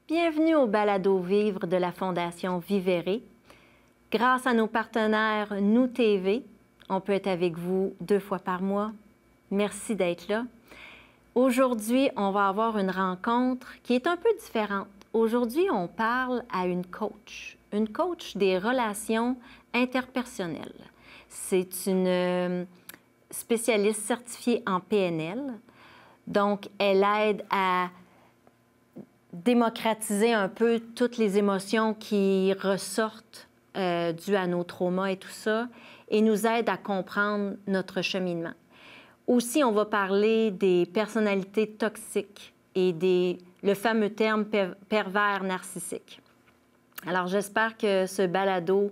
Bienvenue au balado Vivre de la Fondation Vivere. Grâce à nos partenaires Nous TV, on peut être avec vous 2 fois par mois. Merci d'être là. Aujourd'hui, on va avoir une rencontre qui est un peu différente. Aujourd'hui, on parle à une coach des relations interpersonnelles. C'est une spécialiste certifiée en PNL. Donc, elle aide à démocratiser un peu toutes les émotions qui ressortent dues à nos traumas et tout ça, et nous aide à comprendre notre cheminement. Aussi, on va parler des personnalités toxiques et le fameux terme pervers narcissique. Alors, j'espère que ce balado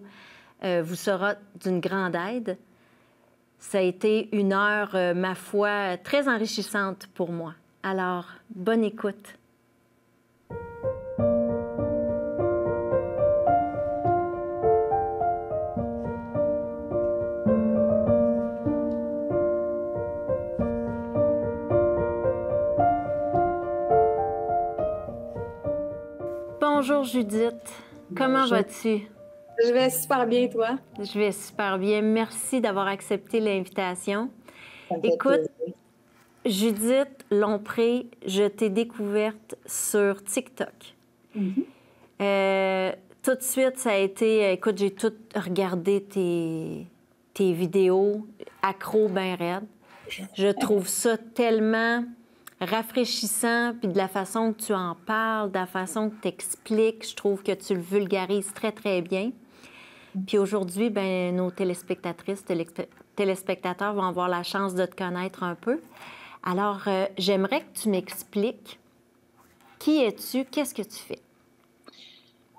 vous sera d'une grande aide. Ça a été une heure, ma foi, très enrichissante pour moi. Alors, bonne écoute. Bonjour Judith, comment vas-tu? Je vais super bien, toi? Je vais super bien. Merci d'avoir accepté l'invitation. Écoute, Judith Lompré, je t'ai découverte sur TikTok. Tout de suite, ça a été... Écoute, j'ai tout regardé tes vidéos, accro ben raide. Je trouve ça tellement rafraîchissant, puis de la façon que tu en parles, de la façon que tu expliques, je trouve que tu le vulgarises très, très bien. Puis aujourd'hui, ben nos téléspectatrices, téléspectateurs vont avoir la chance de te connaître un peu. Alors, j'aimerais que tu m'expliques qui es-tu, qu'est-ce que tu fais?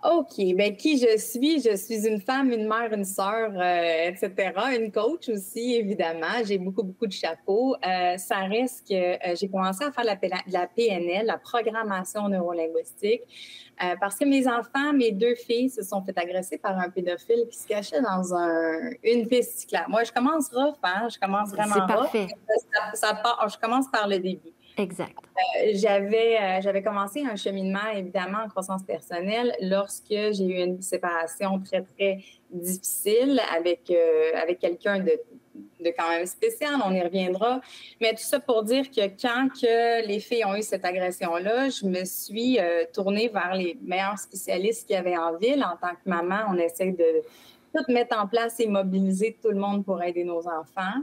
OK. Bien, qui je suis? Je suis une femme, une mère, une sœur, etc. Une coach aussi, évidemment. J'ai beaucoup de chapeaux. Ça reste que j'ai commencé à faire de la PNL, la programmation neurolinguistique, parce que mes enfants, mes 2 filles, se sont fait agresser par un pédophile qui se cachait dans une piste cyclable. Moi, je commence rough, hein? Je commence vraiment rough. C'est parfait. Je commence par le début. Exact. J'avais commencé un cheminement, évidemment, en croissance personnelle lorsque j'ai eu une séparation très, très difficile avec quelqu'un de quand même spécial, on y reviendra. Mais tout ça pour dire que quand les filles ont eu cette agression-là, je me suis tournée vers les meilleurs spécialistes qu'il y avait en ville. En tant que maman, on essaie de tout mettre en place et mobiliser tout le monde pour aider nos enfants.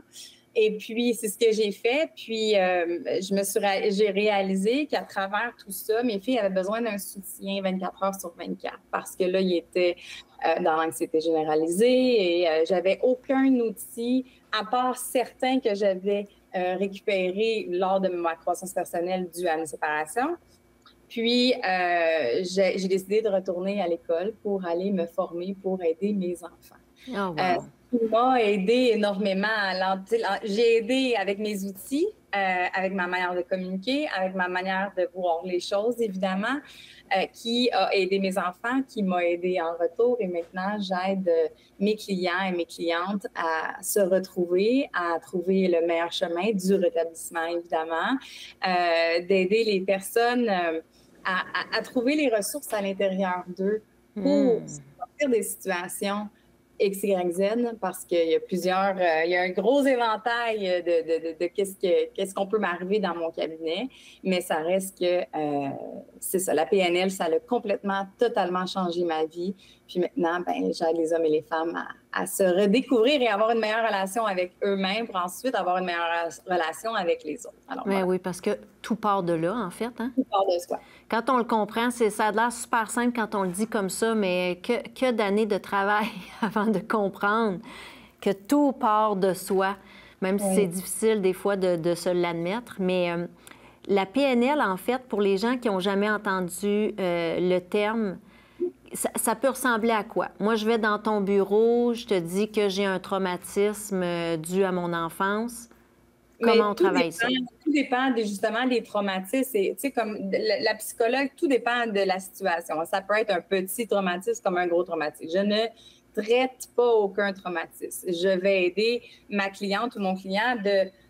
Et puis, c'est ce que j'ai fait. Puis, j'ai réalisé qu'à travers tout ça, mes filles avaient besoin d'un soutien 24 heures sur 24 parce que là, ils étaient dans l'anxiété généralisée et j'avais aucun outil, à part certains que j'avais récupérés lors de ma croissance personnelle due à une séparation. Puis, j'ai décidé de retourner à l'école pour aller me former pour aider mes enfants. Oh, wow. Qui m'a aidé énormément. J'ai aidé avec mes outils, avec ma manière de communiquer, avec ma manière de voir les choses, évidemment, qui a aidé mes enfants, qui m'a aidé en retour. Et maintenant, j'aide mes clients et mes clientes à se retrouver, à trouver le meilleur chemin du rétablissement, évidemment, d'aider les personnes à trouver les ressources à l'intérieur d'eux pour sortir des situations X, Y, Z, parce qu'il y a il y a un gros éventail de qu'est-ce qu'on peut m'arriver dans mon cabinet, mais ça reste que, c'est ça, la PNL, ça a complètement, totalement changé ma vie. Puis maintenant, ben, j'aide les hommes et les femmes à se redécouvrir et avoir une meilleure relation avec eux-mêmes pour ensuite avoir une meilleure relation avec les autres. Alors, voilà. Oui, parce que tout part de là, en fait. Hein? Tout part de soi. Quand on le comprend, ça a l'air super simple quand on le dit comme ça, mais que d'années de travail avant de comprendre que tout part de soi, même si c'est difficile des fois de se l'admettre. Mais la PNL, en fait, pour les gens qui n'ont jamais entendu le terme, ça peut ressembler à quoi? Moi, je vais dans ton bureau, je te dis que j'ai un traumatisme dû à mon enfance. Comment on travaille ça? Tout dépend justement des traumatismes. Tu sais, comme la psychologue, tout dépend de la situation. Ça peut être un petit traumatisme comme un gros traumatisme. Je ne traite pas aucun traumatisme. Je vais aider ma cliente ou mon client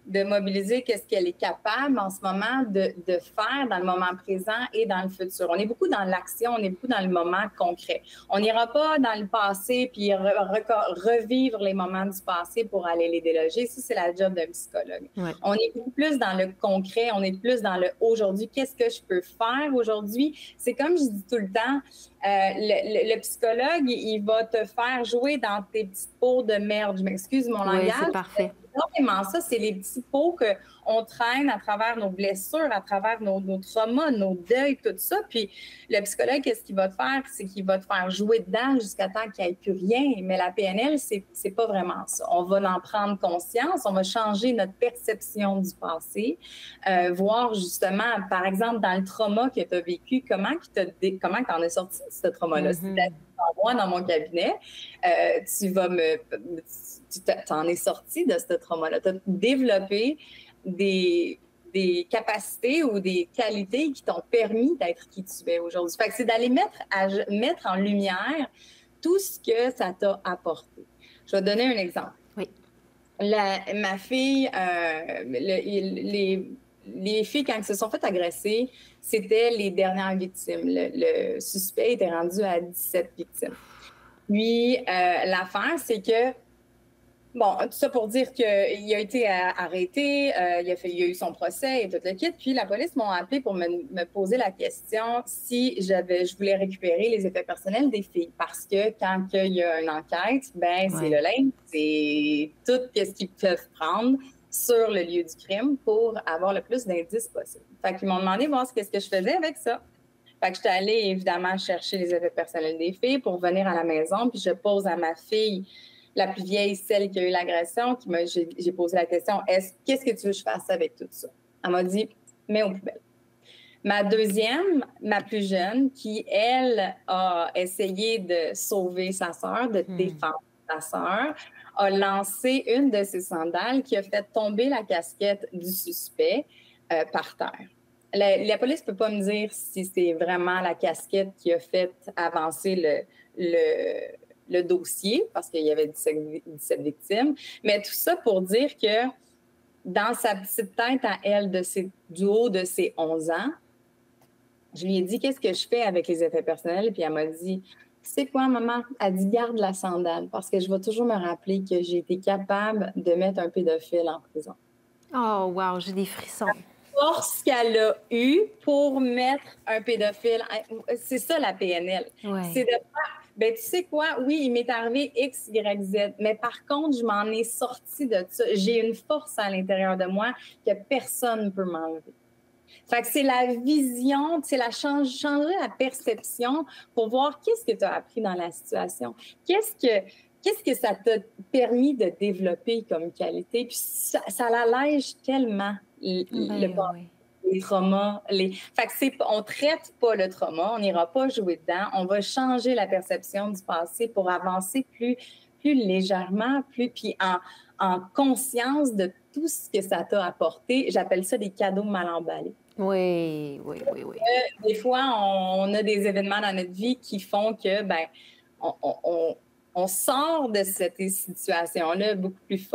de mobiliser qu'est-ce qu'elle est capable en ce moment de faire dans le moment présent et dans le futur. On est beaucoup dans l'action, on est beaucoup dans le moment concret. On n'ira pas dans le passé puis revivre les moments du passé pour aller les déloger. Ça, c'est la job d'un psychologue. Ouais. On est beaucoup plus dans le concret, on est plus dans le aujourd'hui. Qu'est-ce que je peux faire aujourd'hui? C'est comme je dis tout le temps, le psychologue, il va te faire jouer dans tes petites pots de merde. Je m'excuse mon langage. Oui, c'est parfait. C'est vraiment ça, c'est les petits pots qu'on traîne à travers nos blessures, à travers nos traumas, nos deuils, tout ça. Puis le psychologue, qu'est-ce qu'il va te faire? C'est qu'il va te faire jouer dedans jusqu'à temps qu'il n'y ait plus rien. Mais la PNL, c'est pas vraiment ça. On va en prendre conscience, on va changer notre perception du passé, voir justement, par exemple, dans le trauma que tu as vécu, comment tu en es sorti de ce trauma-là. Mm-hmm. Moi, dans mon cabinet, tu t'en es sorti de ce trauma-là. Tu as développé des capacités ou des qualités qui t'ont permis d'être qui tu es aujourd'hui. Fait que c'est d'aller mettre en lumière tout ce que ça t'a apporté. Je vais te donner un exemple. Oui. Ma fille, les filles, quand elles se sont fait agresser, c'était les dernières victimes. Le suspect était rendu à 17 victimes. Puis, l'affaire, c'est que, bon, tout ça pour dire qu'il a été arrêté, il a eu son procès et tout le kit. Puis, la police m'a appelé pour me poser la question si je voulais récupérer les effets personnels des filles. Parce que quand il y a une enquête, ben c'est le linge, c'est tout ce qu'ils peuvent prendre sur le lieu du crime pour avoir le plus d'indices possible. Fait qu'ils m'ont demandé voir ce que je faisais avec ça. Fait que j'étais allée évidemment chercher les effets personnels des filles pour venir à la maison, puis je pose à ma fille, la plus vieille, celle qui a eu l'agression, j'ai posé la question, qu'est-ce que tu veux que je fasse avec tout ça? Elle m'a dit, mets aux poubelles. Ma deuxième, ma plus jeune, qui, elle, a essayé de sauver sa sœur, de défendre sa sœur, a lancé une de ses sandales qui a fait tomber la casquette du suspect par terre. La police ne peut pas me dire si c'est vraiment la casquette qui a fait avancer le dossier, parce qu'il y avait 17 victimes, mais tout ça pour dire que dans sa petite tête à elle, du haut de ses 11 ans, je lui ai dit, qu'est-ce que je fais avec les effets personnels? Puis elle m'a dit, tu sais quoi, maman? Elle dit, garde la sandale, parce que je vais toujours me rappeler que j'ai été capable de mettre un pédophile en prison. Oh, wow, j'ai des frissons. La force qu'elle a eue pour mettre un pédophile, c'est ça la PNL. Ouais. C'est de faire, ben tu sais quoi, oui, il m'est arrivé X, Y, Z, mais par contre, je m'en ai sortie de ça. J'ai une force à l'intérieur de moi que personne ne peut m'enlever. Fait que c'est la vision, c'est changer la perception pour voir qu'est-ce que tu as appris dans la situation. Qu'est-ce que ça t'a permis de développer comme qualité? Puis ça l'allège tellement les traumas. Fait que on traite pas le trauma, on n'ira pas jouer dedans, on va changer la perception du passé pour avancer plus légèrement, puis en conscience de tout ce que ça t'a apporté. J'appelle ça des cadeaux mal emballés. Oui. Des fois, on a des événements dans notre vie qui font que, on sort de cette situation-là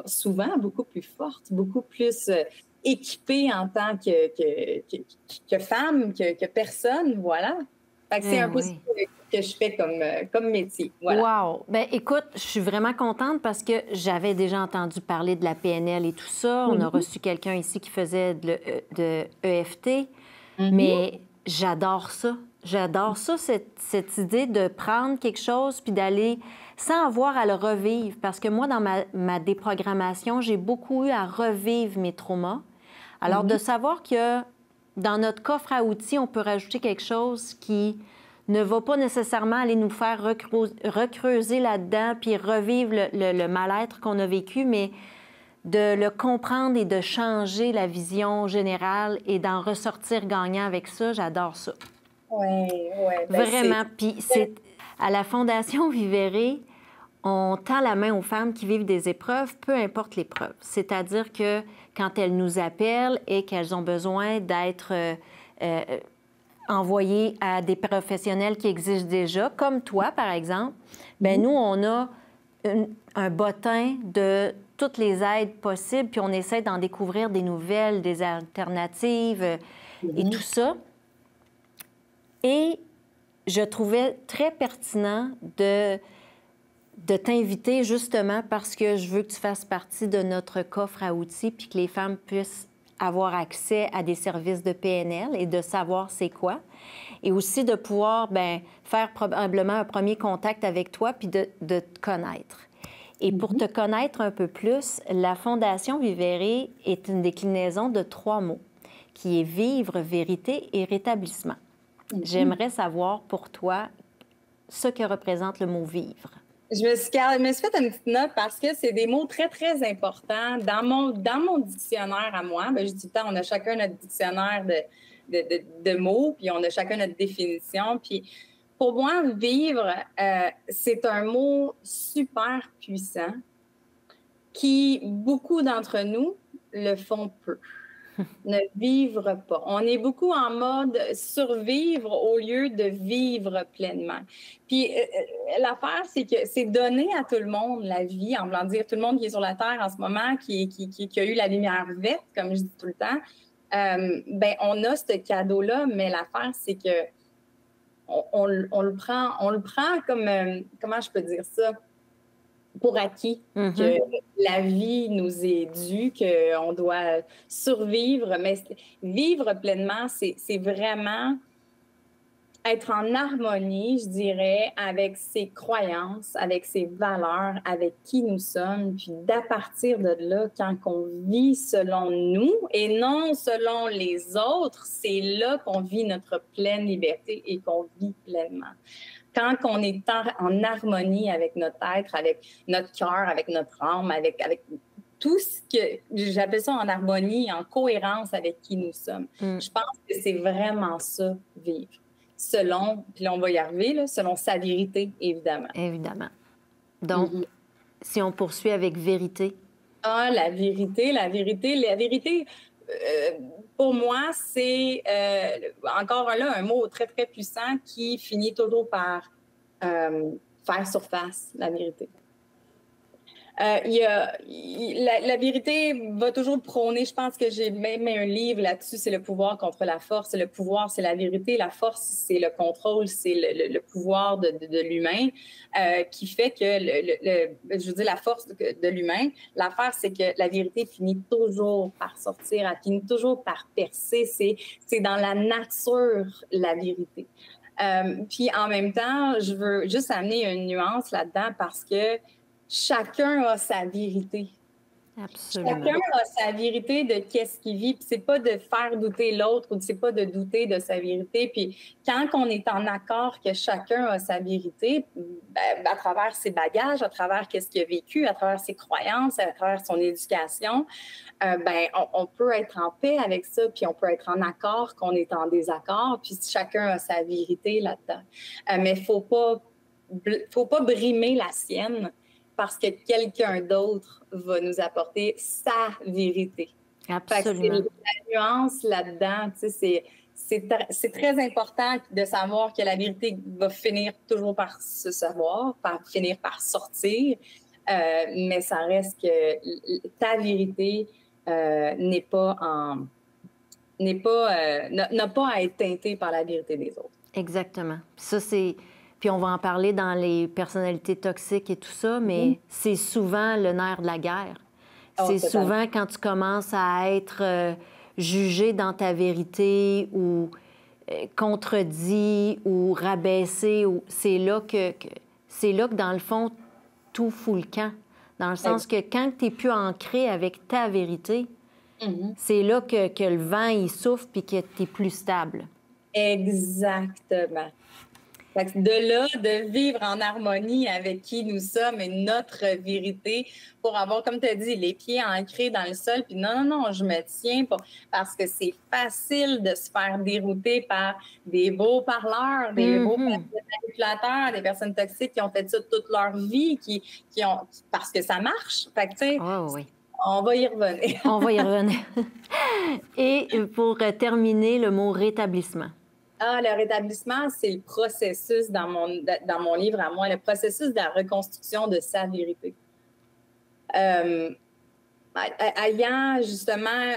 souvent beaucoup plus forte, beaucoup plus équipée en tant que femme, que personne, voilà. Fait que c'est un peu ce que je fais comme métier. Voilà. Wow! Bien, écoute, je suis vraiment contente parce que j'avais déjà entendu parler de la PNL et tout ça. On a reçu quelqu'un ici qui faisait de EFT, mais j'adore ça. J'adore ça, cette idée de prendre quelque chose puis d'aller sans avoir à le revivre. Parce que moi, dans ma déprogrammation, j'ai beaucoup eu à revivre mes traumas. Alors, de savoir que dans notre coffre à outils, on peut rajouter quelque chose qui ne va pas nécessairement aller nous faire recreuser là-dedans puis revivre le mal-être qu'on a vécu, mais de le comprendre et de changer la vision générale et d'en ressortir gagnant avec ça, j'adore ça. Oui. Vraiment. Puis à la Fondation Vivere, on tend la main aux femmes qui vivent des épreuves, peu importe l'épreuve. C'est-à-dire que quand elles nous appellent et qu'elles ont besoin d'être envoyées à des professionnels qui existent déjà, comme toi, par exemple, bien, nous, on a un bottin de toutes les aides possibles, puis on essaie d'en découvrir des nouvelles, des alternatives et tout ça. Et je trouvais très pertinent de t'inviter justement parce que je veux que tu fasses partie de notre coffre à outils puis que les femmes puissent avoir accès à des services de PNL et de savoir c'est quoi. Et aussi de pouvoir faire probablement un premier contact avec toi puis de te connaître. Et pour te connaître un peu plus, la Fondation Vivere est une déclinaison de 3 mots, qui est vivre, vérité et rétablissement. J'aimerais savoir pour toi ce que représente le mot vivre. Je me suis fait une petite note parce que c'est des mots très, très importants. Dans mon dictionnaire à moi, je dis tout le temps, on a chacun notre dictionnaire de mots, puis on a chacun notre définition. Puis pour moi, vivre, c'est un mot super puissant qui, beaucoup d'entre nous, le font peu. Ne vivre pas. On est beaucoup en mode survivre au lieu de vivre pleinement. Puis l'affaire, c'est que c'est donné à tout le monde la vie, en voulant dire tout le monde qui est sur la Terre en ce moment, qui a eu la lumière verte, comme je dis tout le temps, on a ce cadeau-là, mais l'affaire, c'est que on le prend comme, comment je peux dire ça, pour acquis, que la vie nous est due, qu'on doit survivre. Mais vivre pleinement, c'est vraiment être en harmonie, je dirais, avec ses croyances, avec ses valeurs, avec qui nous sommes. Puis d'à partir de là, quand on vit selon nous et non selon les autres, c'est là qu'on vit notre pleine liberté et qu'on vit pleinement. Quand on est en harmonie avec notre être, avec notre cœur, avec notre âme, avec tout ce que j'appelle ça en harmonie, en cohérence avec qui nous sommes. Je pense que c'est vraiment ça, vivre. Selon, puis là on va y arriver, là, selon sa vérité, évidemment. Évidemment. Donc, si on poursuit avec vérité. Ah, la vérité. Pour moi, c'est encore là un mot très, très puissant qui finit toujours par faire surface, la vérité. La vérité va toujours prôner, je pense que j'ai même un livre là-dessus, c'est le pouvoir contre la force. Le pouvoir, c'est la vérité. La force, c'est le contrôle, c'est le pouvoir de l'humain qui fait que, je veux dire, la force de l'humain, l'affaire, c'est que la vérité finit toujours par sortir, elle finit toujours par percer. C'est dans la nature, la vérité. Puis en même temps, je veux juste amener une nuance là-dedans parce que chacun a sa vérité. Absolument. Chacun a sa vérité de qu'est-ce qu'il vit. Puis c'est pas de faire douter l'autre ou c'est pas de douter de sa vérité. Puis quand on est en accord que chacun a sa vérité, à travers ses bagages, à travers qu'est-ce qu'il a vécu, à travers ses croyances, à travers son éducation, on peut être en paix avec ça, puis on peut être en accord qu'on est en désaccord, puis chacun a sa vérité là-dedans. Mais faut pas brimer la sienne parce que quelqu'un d'autre va nous apporter sa vérité. Absolument. La nuance là-dedans, tu sais, c'est très important de savoir que la vérité va finir toujours par se savoir, finir par sortir, mais ça reste que ta vérité n'a pas à être teintée par la vérité des autres. Exactement. Ça, c'est... Puis on va en parler dans les personnalités toxiques et tout ça, mais c'est souvent le nerf de la guerre. C'est souvent quand tu commences à être jugé dans ta vérité ou contredit ou rabaissé. C'est là que, dans le fond, tout fout le camp. Dans le sens que quand tu n'es plus ancré avec ta vérité, c'est là que le vent, il souffle puis que tu es plus stable. Exactement. De là, de vivre en harmonie avec qui nous sommes et notre vérité pour avoir, comme tu as dit, les pieds ancrés dans le sol. Puis non, je me tiens parce que c'est facile de se faire dérouter par des beaux parleurs, des beaux manipulateurs, des personnes toxiques qui ont fait ça toute leur vie, parce que ça marche. Fait que, tu sais, on va y revenir. On va y revenir. Et pour terminer, le mot rétablissement. Ah, le rétablissement, c'est le processus dans mon livre à moi, le processus de la reconstruction de sa vérité. Ayant justement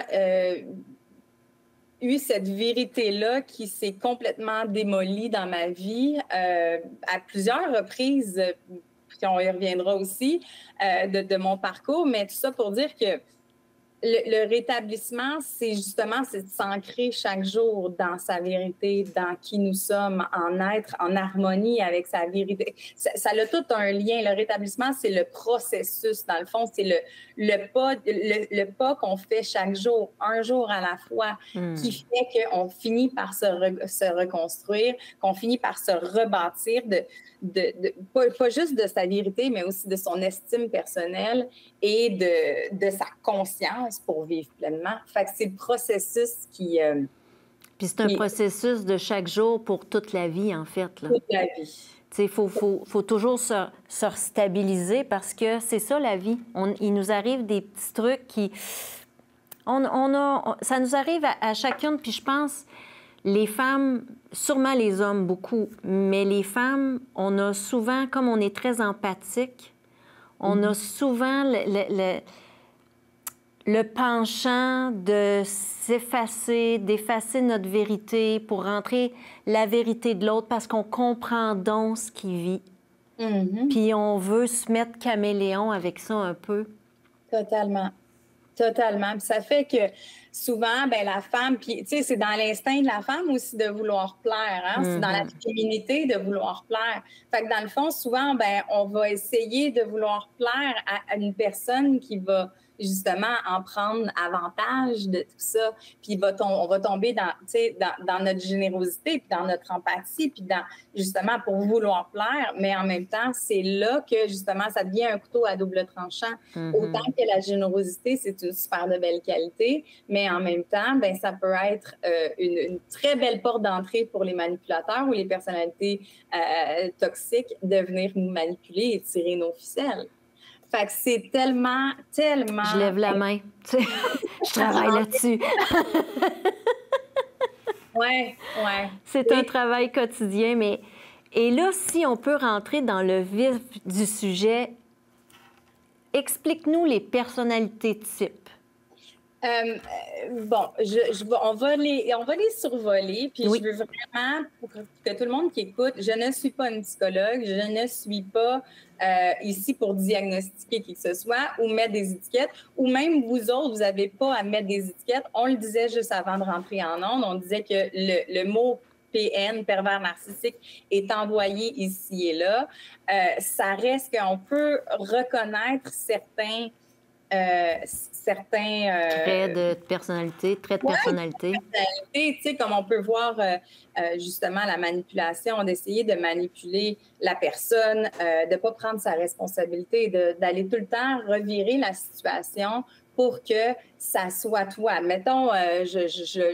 eu cette vérité-là qui s'est complètement démolie dans ma vie à plusieurs reprises, puis on y reviendra aussi, de mon parcours, mais tout ça pour dire que le rétablissement, c'est justement c'est de s'ancrer chaque jour dans sa vérité, dans qui nous sommes, en être en harmonie avec sa vérité. Ça a tout un lien. Le rétablissement, c'est le processus, dans le fond, c'est le pas qu'on fait chaque jour, un jour à la fois, qui fait qu'on finit par se reconstruire, qu'on finit par se rebâtir, pas juste de sa vérité, mais aussi de son estime personnelle et de sa conscience pour vivre pleinement. Fait que c'est le processus qui... Puis c'est un processus de chaque jour pour toute la vie, en fait. Là. Toute la vie. Il faut toujours se stabiliser parce que c'est ça, la vie. Il nous arrive des petits trucs qui... ça nous arrive à chacune, puis je pense... Les femmes, sûrement les hommes beaucoup, mais les femmes, on a souvent, comme on est très empathique, on a souvent le penchant de s'effacer, d'effacer notre vérité pour rentrer la vérité de l'autre parce qu'on comprend donc ce qu'il vit. Puis on veut se mettre caméléon avec ça un peu. Totalement. Totalement. Puis ça fait que souvent, ben la femme, puis tu sais, c'est dans l'instinct de la femme aussi de vouloir plaire, hein? C'est dans la féminité de vouloir plaire. Fait que dans le fond, souvent, ben on va essayer de vouloir plaire à une personne qui va justement en prendre avantage de tout ça. Puis on va tomber dans notre générosité, puis dans notre empathie, puis justement pour vouloir plaire, mais en même temps, c'est là que justement ça devient un couteau à double tranchant. Autant que la générosité, c'est une super de belle qualité, mais en même temps, ben ça peut être une très belle porte d'entrée pour les manipulateurs ou les personnalités toxiques de venir nous manipuler et tirer nos ficelles. Fait que c'est tellement... Je lève la main. Je travaille là-dessus. Oui. C'est un travail quotidien, mais... Et là, si on peut rentrer dans le vif du sujet, explique-nous les personnalités types. Bon, on va les survoler, puis je veux vraiment, pour que tout le monde qui écoute, je ne suis pas une psychologue, je ne suis pas ici pour diagnostiquer qui que ce soit ou mettre des étiquettes, ou même vous autres, vous n'avez pas à mettre des étiquettes. On le disait juste avant de rentrer en ondes, on disait que le mot PN, pervers narcissique, est envoyé ici et là. Ça reste qu'on peut reconnaître certains traits de personnalité, tu sais, comme on peut voir justement la manipulation, d'essayer de manipuler la personne, de ne pas prendre sa responsabilité, d'aller tout le temps revirer la situation pour que ça soit toi. Mettons,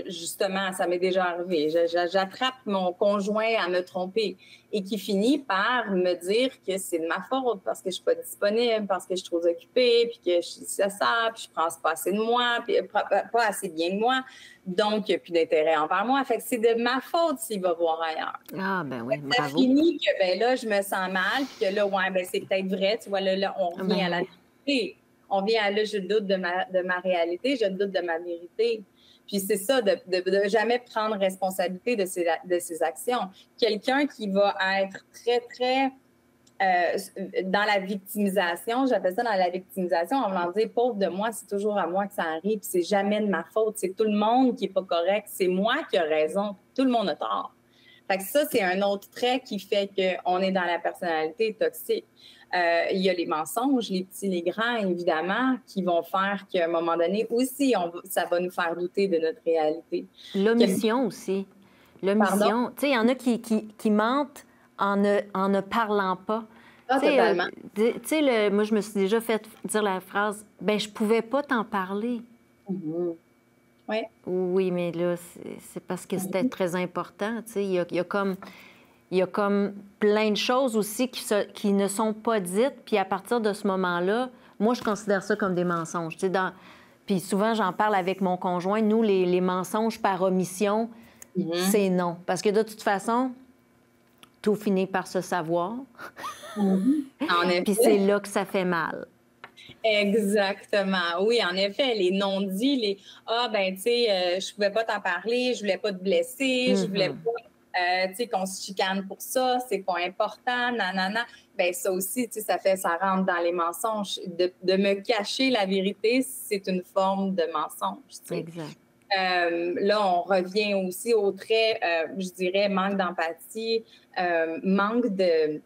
justement, ça m'est déjà arrivé. J'attrape mon conjoint à me tromper et qui finit par me dire que c'est de ma faute parce que je suis pas disponible, parce que je suis trop occupée, puis que je suis ça, puis je prends pas assez de moi, puis pas assez bien de moi, donc il n'y a plus d'intérêt envers moi. Fait que c'est de ma faute s'il va voir ailleurs. Ah, ben oui, bravo. Ça finit que, ben là, je me sens mal, puis que là, ouais, ben c'est peut-être vrai, tu vois, là on revient à la vérité. On vient à là, je doute de ma réalité, je doute de ma vérité. Puis c'est ça, de jamais prendre responsabilité de ses actions. Quelqu'un qui va être très, très dans la victimisation, j'appelle ça dans la victimisation, en voulant dire, pauvre de moi, c'est toujours à moi que ça arrive, puis c'est jamais de ma faute, c'est tout le monde qui n'est pas correct, c'est moi qui ai raison, tout le monde a tort. Fait que ça, c'est un autre trait qui fait qu'on est dans la personnalité toxique. Il y a les mensonges, les petits, les grands, évidemment, qui vont faire qu'à un moment donné aussi, ça va nous faire douter de notre réalité. L'omission aussi. L'omission. Tu sais, il y en a qui mentent en ne parlant pas. Ah, totalement. Tu sais, moi, je me suis déjà fait dire la phrase « ben je pouvais pas t'en parler ». Oui. Oui, mais là, c'est parce que c'était très important. Tu sais, il y a comme plein de choses aussi qui ne sont pas dites. Puis à partir de ce moment-là, moi, je considère ça comme des mensonges. Tu sais, puis souvent, j'en parle avec mon conjoint. Nous, les mensonges par omission, c'est non. Parce que de toute façon, tout finit par se savoir. En effet. Puis c'est là que ça fait mal. Exactement. Oui, en effet, les non-dits, les ah ben tu sais, je pouvais pas t'en parler, je voulais pas te blesser, je voulais pas tu sais qu'on se chicane pour ça, c'est pas important, nanana. Ben ça aussi, tu sais, ça rentre dans les mensonges. De me cacher la vérité, c'est une forme de mensonge. Tu sais. Exact. Là, on revient aussi au trait, je dirais, manque d'empathie, manque de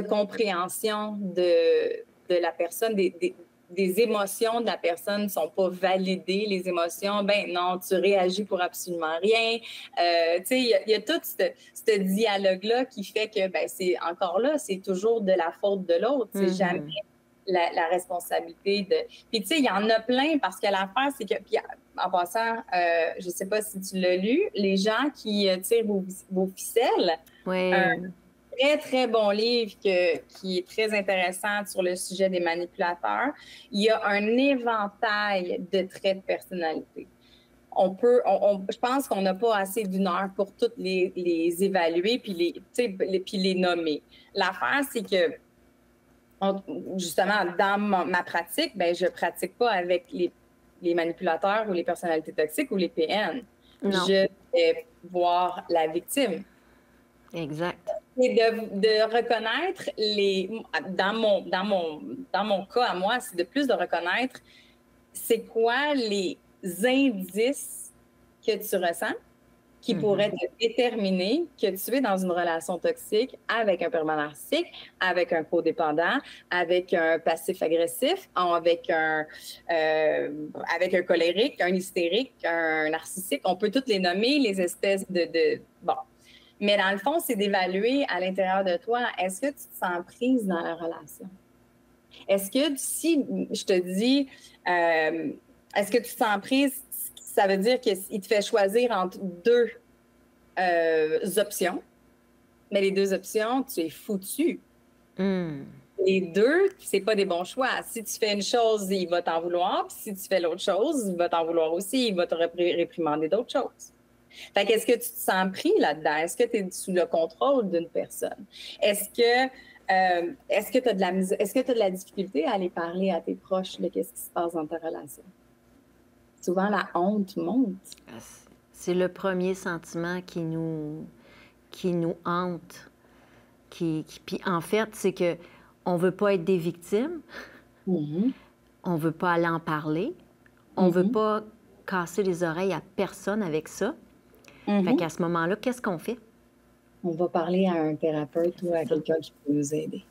compréhension de la personne, des émotions de la personne ne sont pas validées. Les émotions, ben non, tu réagis pour absolument rien. Tu sais, il y a tout ce dialogue-là qui fait que, ben c'est encore là, c'est toujours de la faute de l'autre. C'est jamais la responsabilité de... Puis, tu sais, il y en a plein parce que l'affaire, c'est que... Puis, en passant, je ne sais pas si tu l'as lu, les gens qui tirent vos ficelles. Oui. Très, très bon livre qui est très intéressant sur le sujet des manipulateurs. Il y a un éventail de traits de personnalité. Je pense qu'on n'a pas assez d'une heure pour toutes les évaluer puis les nommer. L'affaire, c'est que justement, dans ma pratique, ben, je ne pratique pas avec les manipulateurs ou les personnalités toxiques ou les PN. Non. Je vais voir la victime. Exact. Et de reconnaître dans mon cas à moi, c'est de plus de reconnaître c'est quoi les indices que tu ressens qui pourraient te déterminer que tu es dans une relation toxique avec un pervers narcissique, avec un codépendant, avec un passif-agressif, avec un colérique, un hystérique, un narcissique. On peut toutes les nommer, les espèces de... Bon. Mais dans le fond, c'est d'évaluer à l'intérieur de toi, est-ce que tu te sens prise dans la relation? Est-ce que si je te dis, est-ce que tu te sens prise, ça veut dire qu'il te fait choisir entre deux options, mais les deux options, tu es foutu. Les deux, c'est pas des bons choix. Si tu fais une chose, il va t'en vouloir, puis si tu fais l'autre chose, il va t'en vouloir aussi, il va te réprimander d'autres choses. Fait qu'est-ce que tu te sens pris là-dedans? Est-ce que tu es sous le contrôle d'une personne? Est-ce que tu as de la difficulté à aller parler à tes proches de qu'est-ce qui se passe dans ta relation? Souvent, la honte monte. C'est le premier sentiment qui nous hante. Puis en fait, c'est que on veut pas être des victimes. On veut pas aller en parler. On veut pas casser les oreilles à personne avec ça. Fait qu'à ce moment-là, qu'est-ce qu'on fait? On va parler à un thérapeute ou à quelqu'un qui peut nous aider.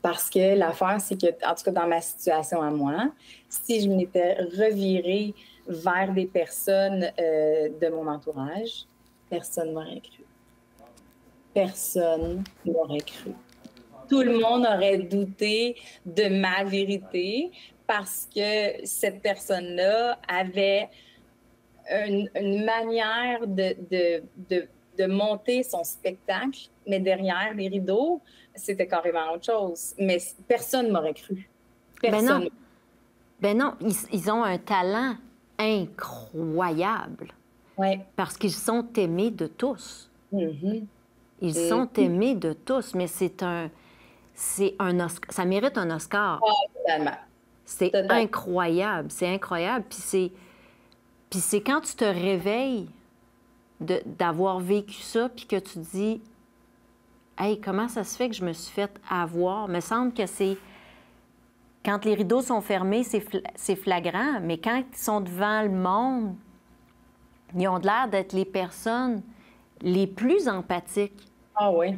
Parce que l'affaire, c'est que, en tout cas dans ma situation à moi, si je m'étais revirée vers des personnes de mon entourage, personne ne m'aurait cru. Personne ne m'aurait cru. Tout le monde aurait douté de ma vérité parce que cette personne-là avait une manière de monter son spectacle, mais derrière les rideaux, c'était carrément autre chose. Mais personne ne m'aurait cru. Personne. Ben non, ils ont un talent incroyable. Ouais. Parce qu'ils sont aimés de tous. Ils sont aimés de tous, mais c'est un Oscar. Ça mérite un Oscar. Totalement. C'est incroyable, c'est incroyable. Puis c'est quand tu te réveilles d'avoir vécu ça, puis que tu te dis, hey, comment ça se fait que je me suis fait avoir? Il me semble que c'est quand les rideaux sont fermés, c'est flagrant, mais quand ils sont devant le monde, ils ont l'air d'être les personnes les plus empathiques,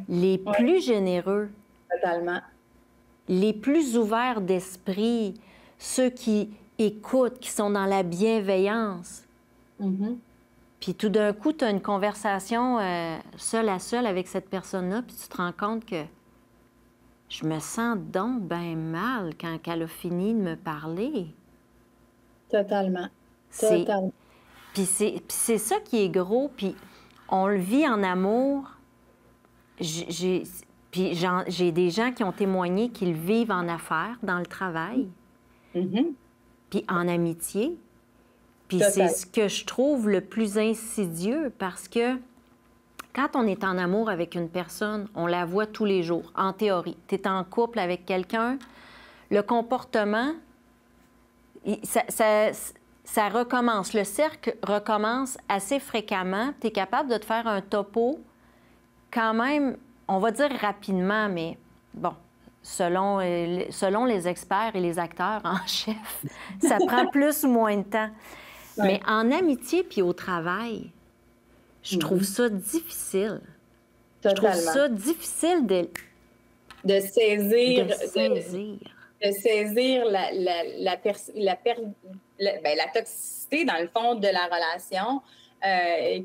les plus généreux, totalement, les plus ouverts d'esprit, ceux qui écoutent, qui sont dans la bienveillance. Puis tout d'un coup, tu as une conversation seule à seule avec cette personne-là, puis tu te rends compte que je me sens donc bien mal quand elle a fini de me parler. Totalement. Puis c'est ça qui est gros, puis on le vit en amour. J'ai des gens qui ont témoigné qu'ils vivent en affaires, dans le travail, puis en amitié. Puis c'est ce que je trouve le plus insidieux parce que Quand on est en amour avec une personne, on la voit tous les jours, en théorie. Tu es en couple avec quelqu'un, le comportement, ça recommence. Le cercle recommence assez fréquemment. Tu es capable de te faire un topo quand même, on va dire rapidement, mais bon, selon les experts et les acteurs en chef, ça prend plus ou moins de temps. Ouais. Mais en amitié puis au travail, je trouve ça difficile. Totalement. Je trouve ça difficile de saisir. De saisir la toxicité, dans le fond, de la relation,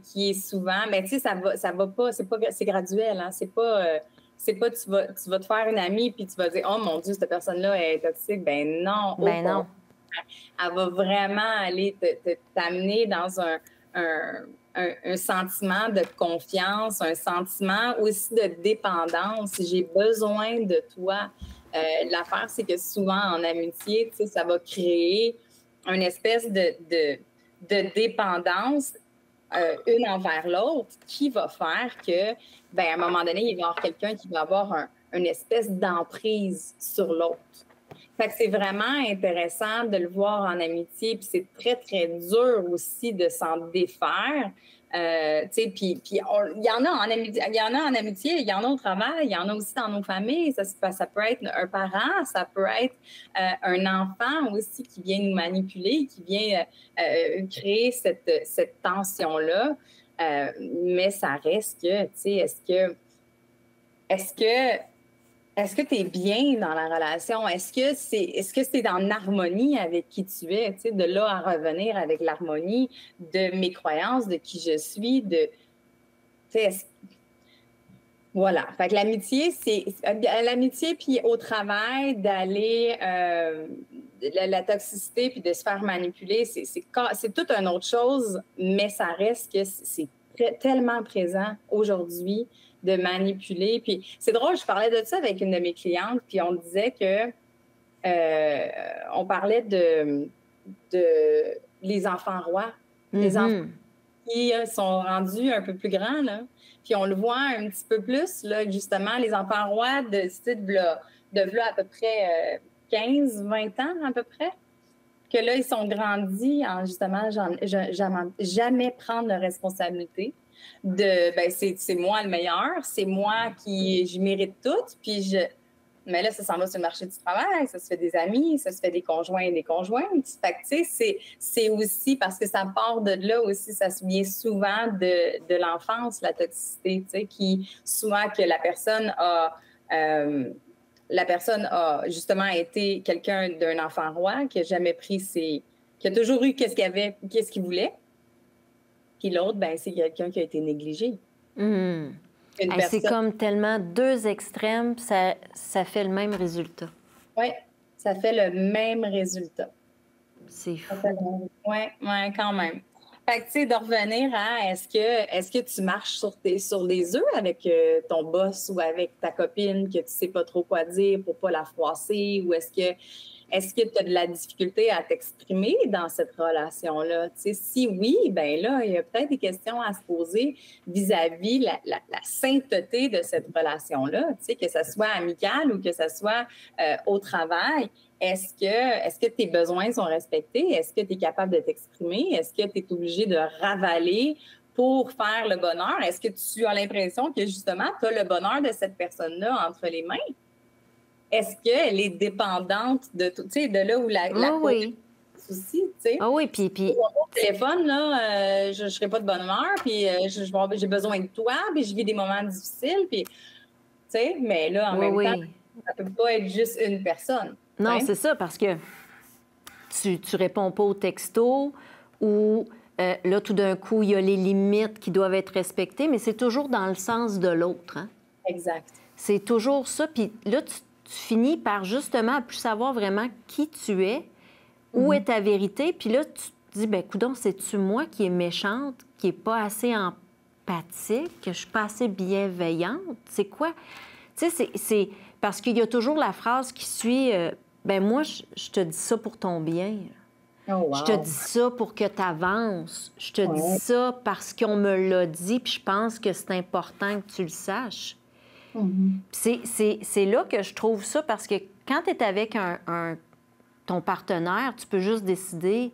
qui est souvent... Mais tu sais, ça va pas... C'est graduel, hein? C'est pas tu vas te faire une amie puis tu vas dire « Oh mon Dieu, cette personne-là est toxique. » Ben non. Ben non. Elle va vraiment aller t'amener dans un sentiment de confiance, un sentiment aussi de dépendance. J'ai besoin de toi. L'affaire, c'est que souvent, en amitié, tu sais, ça va créer une espèce de dépendance une envers l'autre qui va faire que, bien, à un moment donné, il va y avoir quelqu'un qui va avoir une espèce d'emprise sur l'autre. Fait que c'est vraiment intéressant de le voir en amitié, puis c'est très, très dur aussi de s'en défaire. Tu sais, puis il y en a en amitié, il y en a au travail, il y en a aussi dans nos familles. Ça peut être un parent, ça peut être un enfant aussi qui vient nous manipuler, qui vient créer cette tension-là. Mais ça reste que, tu sais, est-ce que tu es bien dans la relation? Est-ce que c'est en harmonie avec qui tu es? Tu sais, de là à revenir avec l'harmonie de mes croyances, de qui je suis, de... Tu sais, voilà. Fait que l'amitié, puis au travail, d'aller... la toxicité, puis de se faire manipuler, c'est toute une autre chose, mais ça reste que c'est tellement présent aujourd'hui de manipuler. Puis c'est drôle, je parlais de ça avec une de mes clientes, puis on disait que on parlait de les enfants rois, les enfants qui sont rendus un peu plus grands, là. Puis on le voit un petit peu plus, là, justement, les enfants rois de à peu près 15-20 ans, à peu près, que là, ils sont grandis en, justement, jamais prendre de responsabilité. C'est moi le meilleur, c'est moi qui je mérite tout, mais là ça s'en va sur le marché du travail, ça se fait des amis, ça se fait des conjoints et des conjointes. Fait que tu sais, c'est aussi parce que ça part de là aussi, ça se vient souvent de l'enfance, la toxicité, tu sais, qui souvent que la personne a justement été quelqu'un d'un enfant roi qui a jamais pris qui a toujours eu qu'est-ce qu'il voulait. Puis l'autre, ben c'est quelqu'un qui a été négligé. C'est comme tellement deux extrêmes, ça fait le même résultat. Oui, ça fait le même résultat. C'est fou. Oui, quand même. Fait que, tu sais, de revenir à est-ce que tu marches sur des œufs avec ton boss ou avec ta copine que tu sais pas trop quoi dire pour pas la froisser, ou est-ce que tu as de la difficulté à t'exprimer dans cette relation-là? Tu sais, si oui, bien là, il y a peut-être des questions à se poser vis-à-vis la sainteté de cette relation-là, tu sais, que ça soit amical ou que ça soit au travail. Est-ce que tes besoins sont respectés? Est-ce que tu es capable de t'exprimer? Est-ce que tu es obligé de ravaler pour faire le bonheur? Est-ce que tu as l'impression que, justement, tu as le bonheur de cette personne-là entre les mains? Est-ce qu'elle est dépendante de tout, tu sais, de là où la oui. Aussi, tu sais? Ah oui, puis... Au téléphone, là, je ne serai pas de bonne humeur, puis j'ai besoin de toi, puis je vis des moments difficiles, puis, tu sais, mais là, en même temps, ça ne peut pas être juste une personne. Non, c'est ça, parce que tu réponds pas au texto ou là, tout d'un coup, il y a les limites qui doivent être respectées, mais c'est toujours dans le sens de l'autre. Hein? Exact. C'est toujours ça. Puis là, tu finis par justement plus savoir vraiment qui tu es, où est ta vérité. Puis là, tu te dis, bien, coudonc, c'est-tu moi qui est méchante, qui n'est pas assez empathique, que je ne suis pas assez bienveillante? C'est quoi? Tu sais, c'est parce qu'il y a toujours la phrase qui suit, ben moi, je te dis ça pour ton bien. Oh, wow. Je te dis ça pour que tu avances. Je te dis ça parce qu'on me l'a dit, puis je pense que c'est important que tu le saches. C'est là que je trouve ça, parce que quand tu es avec ton partenaire, tu peux juste décider,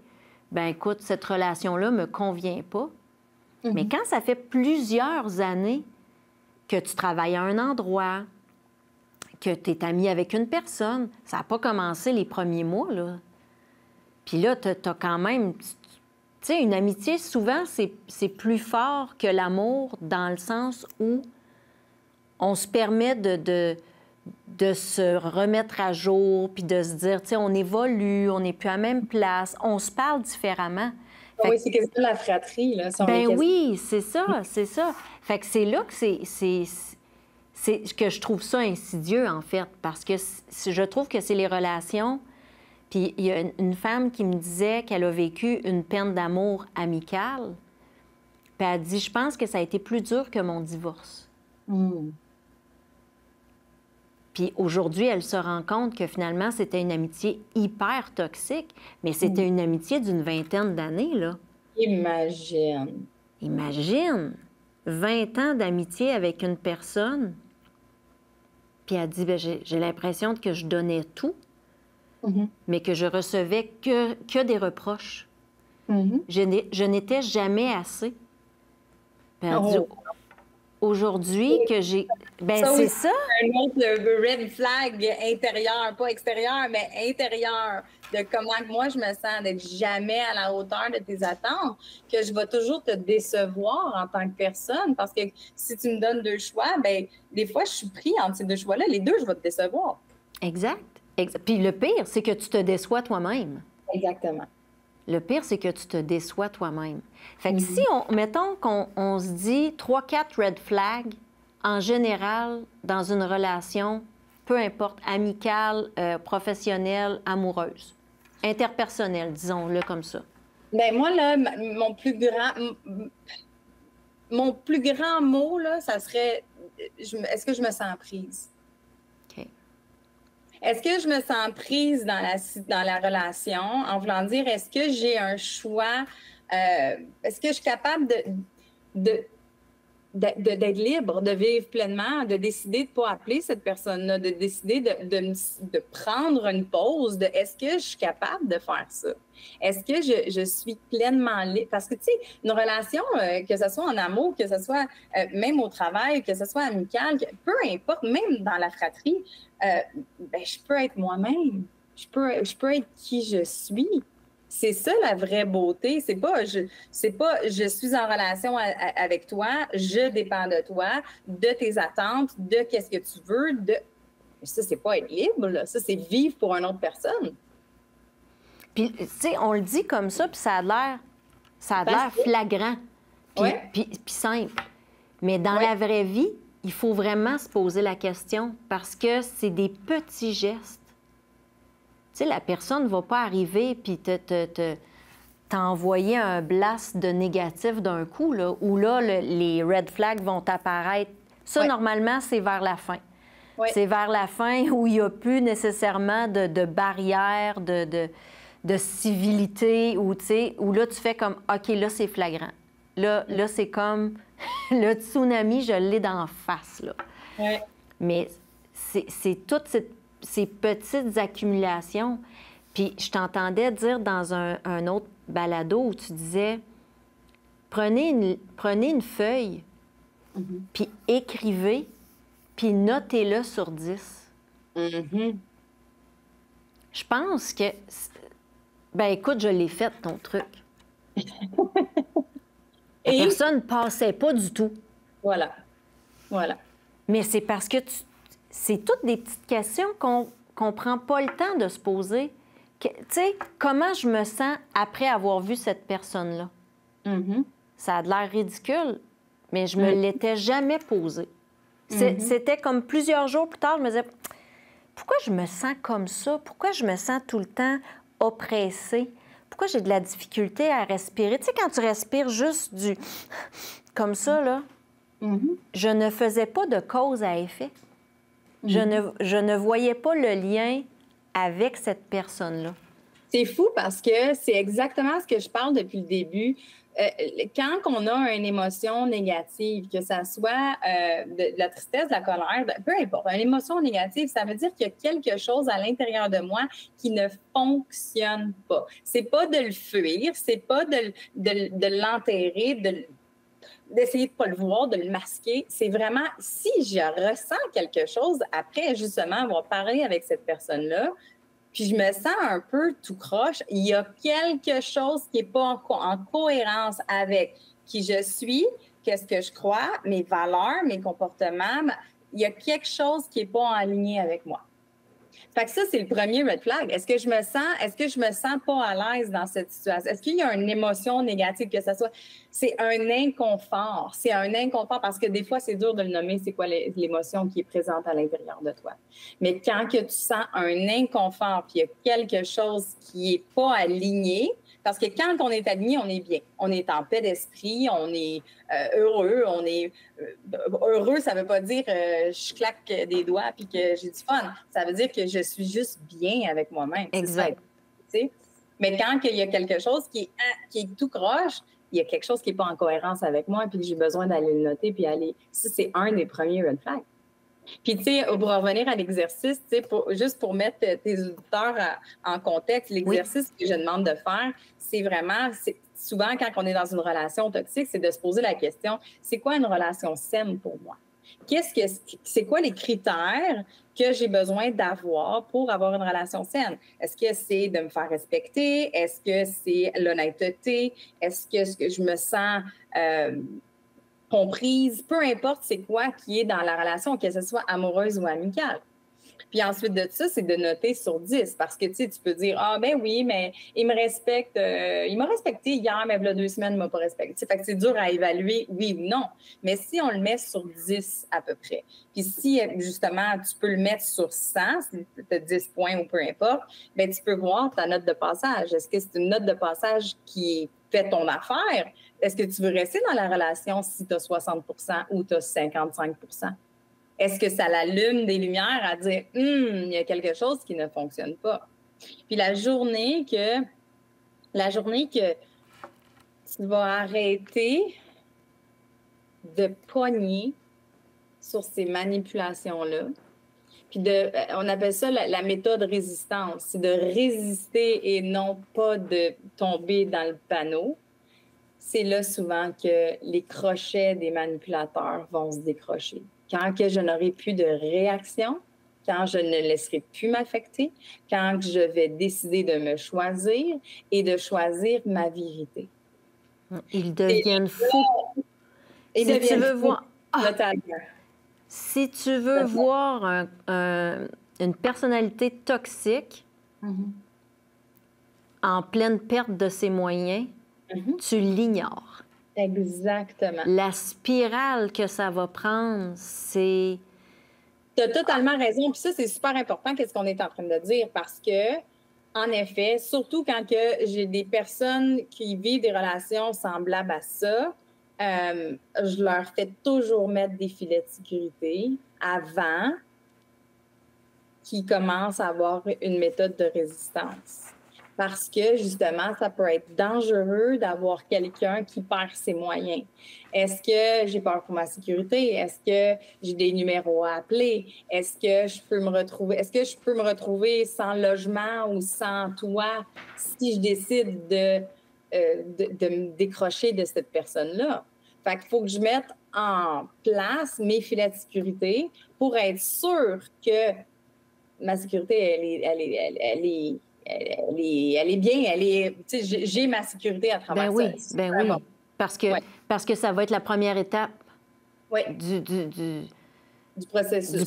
ben écoute, cette relation-là me convient pas. Mais quand ça fait plusieurs années que tu travailles à un endroit, que tu es ami avec une personne, ça n'a pas commencé les premiers mois, là. Puis là, tu as quand même... Tu sais, une amitié, souvent, c'est plus fort que l'amour, dans le sens où on se permet de se remettre à jour, puis de se dire, tu sais, on évolue, on n'est plus à la même place, on se parle différemment. Oui, c'est quasiment la fratrie, là. Ben oui, c'est ça, c'est ça. Fait que c'est là que c'est que je trouve ça insidieux, en fait, parce que je trouve que c'est les relations. Puis il y a une femme qui me disait qu'elle a vécu une peine d'amour amicale. Puis elle dit, je pense que ça a été plus dur que mon divorce. Puis aujourd'hui, elle se rend compte que finalement, c'était une amitié hyper toxique, mais c'était une amitié d'une 20aine d'années, là. Imagine. Imagine, 20 ans d'amitié avec une personne. Puis elle dit, bien, j'ai l'impression que je donnais tout, mais que je recevais que des reproches. Je n'étais jamais assez. Puis elle dit, aujourd'hui que j'ai... Ben c'est ça. Un autre red flag intérieur, pas extérieur, mais intérieur, de comment moi je me sens d'être jamais à la hauteur de tes attentes, que je vais toujours te décevoir en tant que personne, parce que si tu me donnes deux choix, ben des fois je suis pris entre ces deux choix-là, les deux je vais te décevoir. Exact. Puis le pire, c'est que tu te déçois toi-même. Exactement. Le pire, c'est que tu te déçois toi-même. Fait que si, mettons qu'on se dit 3-4 red flags, en général, dans une relation, peu importe, amicale, professionnelle, amoureuse, interpersonnelle, disons-le comme ça. Bien, moi, là, mon plus grand mot, là, ça serait, est-ce que je me sens prise? OK. Est-ce que je me sens prise dans la relation, en voulant dire, est-ce que j'ai un choix, est-ce que je suis capable d'être libre, de vivre pleinement, de décider de ne pas appeler cette personne-là, de décider de prendre une pause, est-ce que je suis capable de faire ça? Est-ce que je suis pleinement libre? Parce que, tu sais, une relation, que ce soit en amour, que ce soit même au travail, que ce soit amical, peu importe, même dans la fratrie, ben, je peux être moi-même. Je peux être qui je suis. C'est ça la vraie beauté. C'est pas je suis en relation avec toi, je dépends de toi, de tes attentes, de qu'est-ce que tu veux. Ça, c'est pas être libre, là. Ça, c'est vivre pour une autre personne. Puis, tu sais, on le dit comme ça, puis ça a l'air flagrant, puis simple. Mais dans la vraie vie, il faut vraiment se poser la question, parce que c'est des petits gestes. Tu sais, la personne ne va pas arriver puis t'envoyer un blast de négatif d'un coup, là, où là, les red flags vont apparaître. Ça, normalement, c'est vers la fin. C'est vers la fin où il n'y a plus nécessairement de barrières, de civilité, où là, tu fais comme, OK, là, c'est flagrant. Là, c'est comme le tsunami, je l'ai d'en face, là. Mais c'est toute ces petites accumulations. Puis je t'entendais dire dans un autre balado où tu disais, prenez une feuille, puis écrivez, puis notez-le sur 10. Je pense que... Ben écoute, je l'ai fait, ton truc. La personne ne passait pas du tout. Voilà. Mais c'est parce que c'est toutes des petites questions qu'on ne prend pas le temps de se poser. Tu sais, comment je me sens après avoir vu cette personne-là? Ça a l'air ridicule, mais je me l'étais jamais posé. C'était comme plusieurs jours plus tard, je me disais, pourquoi je me sens comme ça? Pourquoi je me sens tout le temps oppressée? Pourquoi j'ai de la difficulté à respirer? Tu sais, quand tu respires juste comme ça, là, je ne faisais pas de cause à effet. Je ne voyais pas le lien avec cette personne-là. C'est fou parce que c'est exactement ce que je parle depuis le début. Quand on a une émotion négative, que ça soit de la tristesse, de la colère, peu importe, une émotion négative, ça veut dire qu'il y a quelque chose à l'intérieur de moi qui ne fonctionne pas. C'est pas de le fuir, c'est pas de l'enterrer, d'essayer de ne pas le voir, de le masquer. C'est vraiment, si je ressens quelque chose, après justement avoir parlé avec cette personne-là, puis je me sens un peu tout croche, il y a quelque chose qui n'est pas en cohérence avec qui je suis, qu'est-ce que je crois, mes valeurs, mes comportements. Il y a quelque chose qui n'est pas en ligne avec moi. Fait que ça, c'est le premier red flag. Est-ce que je me sens pas à l'aise dans cette situation? Est-ce qu'il y a une émotion négative, que ce soit? C'est un inconfort. C'est un inconfort parce que des fois, c'est dur de le nommer, c'est quoi l'émotion qui est présente à l'intérieur de toi. Mais quand que tu sens un inconfort, puis il y a quelque chose qui est pas aligné, parce que quand on est aligné, on est bien. On est en paix d'esprit, on est heureux. Heureux, ça ne veut pas dire je claque des doigts puis que j'ai du fun. Ça veut dire que je suis juste bien avec moi-même. Exact. Mais quand il y a quelque chose qui est tout croche, il y a quelque chose qui n'est pas en cohérence avec moi puis que j'ai besoin d'aller le noter puis aller... Ça, c'est un des premiers red flags. Puis, tu sais, pour revenir à l'exercice, tu sais, juste pour mettre tes auditeurs en contexte, l'exercice que je demande de faire, c'est vraiment, souvent quand on est dans une relation toxique, c'est de se poser la question, c'est quoi une relation saine pour moi? C'est quoi les critères que j'ai besoin d'avoir pour avoir une relation saine? Est-ce que c'est de me faire respecter? Est-ce que c'est l'honnêteté? Est-ce que je me sens... comprise, peu importe c'est quoi qui est dans la relation, que ce soit amoureuse ou amicale. Puis ensuite de ça, c'est de noter sur 10 parce que tu peux dire ah ben oui, mais il me respecte, il m'a respecté hier, mais il y a 2 semaines, il m'a pas respecté. Fait que c'est dur à évaluer, oui ou non. Mais si on le met sur 10 à peu près, puis si justement tu peux le mettre sur 100, si tu as 10 points ou peu importe, bien tu peux voir ta note de passage. Est-ce que c'est une note de passage qui fait ton affaire? Est-ce que tu veux rester dans la relation si tu as 60 ou tu as 55 Est-ce que ça l'allume des lumières à dire il y a quelque chose qui ne fonctionne pas? Puis la journée que tu vas arrêter de pogner sur ces manipulations-là, puis on appelle ça la méthode résistance, c'est de résister et non pas de tomber dans le panneau. C'est là souvent que les crochets des manipulateurs vont se décrocher. Quand que je n'aurai plus de réaction, quand je ne laisserai plus m'affecter, quand je vais décider de me choisir et de choisir ma vérité. Ils deviennent fous. Si tu veux voir... Si tu veux voir une personnalité toxique en pleine perte de ses moyens, tu l'ignores. Exactement. La spirale que ça va prendre, c'est... Tu as totalement raison. Puis ça, c'est super important, qu'est-ce qu'on est en train de dire, parce que, en effet, surtout quand j'ai des personnes qui vivent des relations semblables à ça, je leur fais toujours mettre des filets de sécurité avant qu'ils commencent à avoir une méthode de résistance. Parce que, justement, ça peut être dangereux d'avoir quelqu'un qui perd ses moyens. Est-ce que j'ai peur pour ma sécurité? Est-ce que j'ai des numéros à appeler? Est-ce que je peux me retrouver sans logement ou sans toit si je décide de me décrocher de cette personne-là? Fait qu'il faut que je mette en place mes filets de sécurité pour être sûre que ma sécurité, elle est bien, j'ai ma sécurité à travers ça. Ben oui, parce que ça va être la première étape du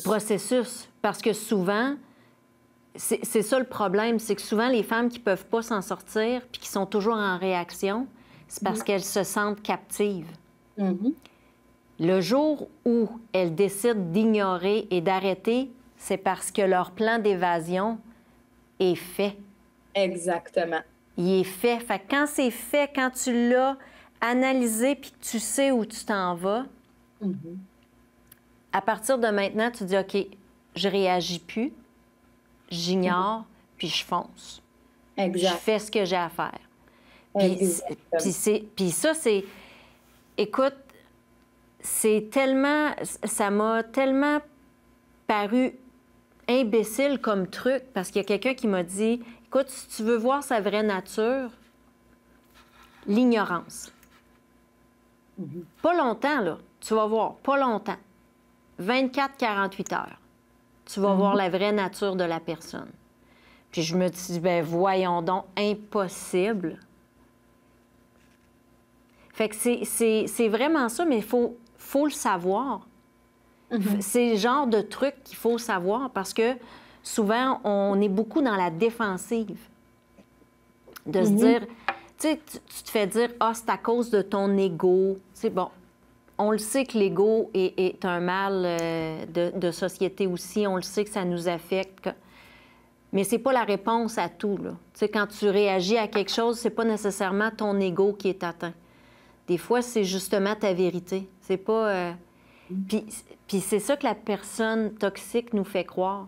processus. Parce que souvent, c'est ça le problème, c'est que souvent, les femmes qui ne peuvent pas s'en sortir puis qui sont toujours en réaction, c'est parce qu'elles se sentent captives. Le jour où elles décident d'ignorer et d'arrêter, c'est parce que leur plan d'évasion est fait. Exactement. Il est fait. Fait que quand c'est fait, quand tu l'as analysé puis que tu sais où tu t'en vas, à partir de maintenant, tu dis, OK, je réagis plus, j'ignore, puis je fonce. Exact. Je fais ce que j'ai à faire. Puis ça, c'est... Écoute, c'est tellement... Ça m'a tellement paru imbécile comme truc, parce qu'il y a quelqu'un qui m'a dit, écoute, si tu veux voir sa vraie nature, l'ignorance. Pas longtemps, là. Tu vas voir, pas longtemps. 24-48 heures. Tu vas voir la vraie nature de la personne. Puis je me dis, ben voyons donc, impossible. Fait que c'est vraiment ça, mais il faut le savoir. C'est le genre de truc qu'il faut savoir parce que souvent, on est beaucoup dans la défensive. De se dire, tu sais, tu te fais dire, ah, c'est à cause de ton ego. C'est bon. On le sait que l'ego est un mal de société aussi. On le sait que ça nous affecte. Mais c'est pas la réponse à tout, là. Tu sais, quand tu réagis à quelque chose, c'est pas nécessairement ton ego qui est atteint. Des fois, c'est justement ta vérité. C'est pas... Puis c'est ça que la personne toxique nous fait croire.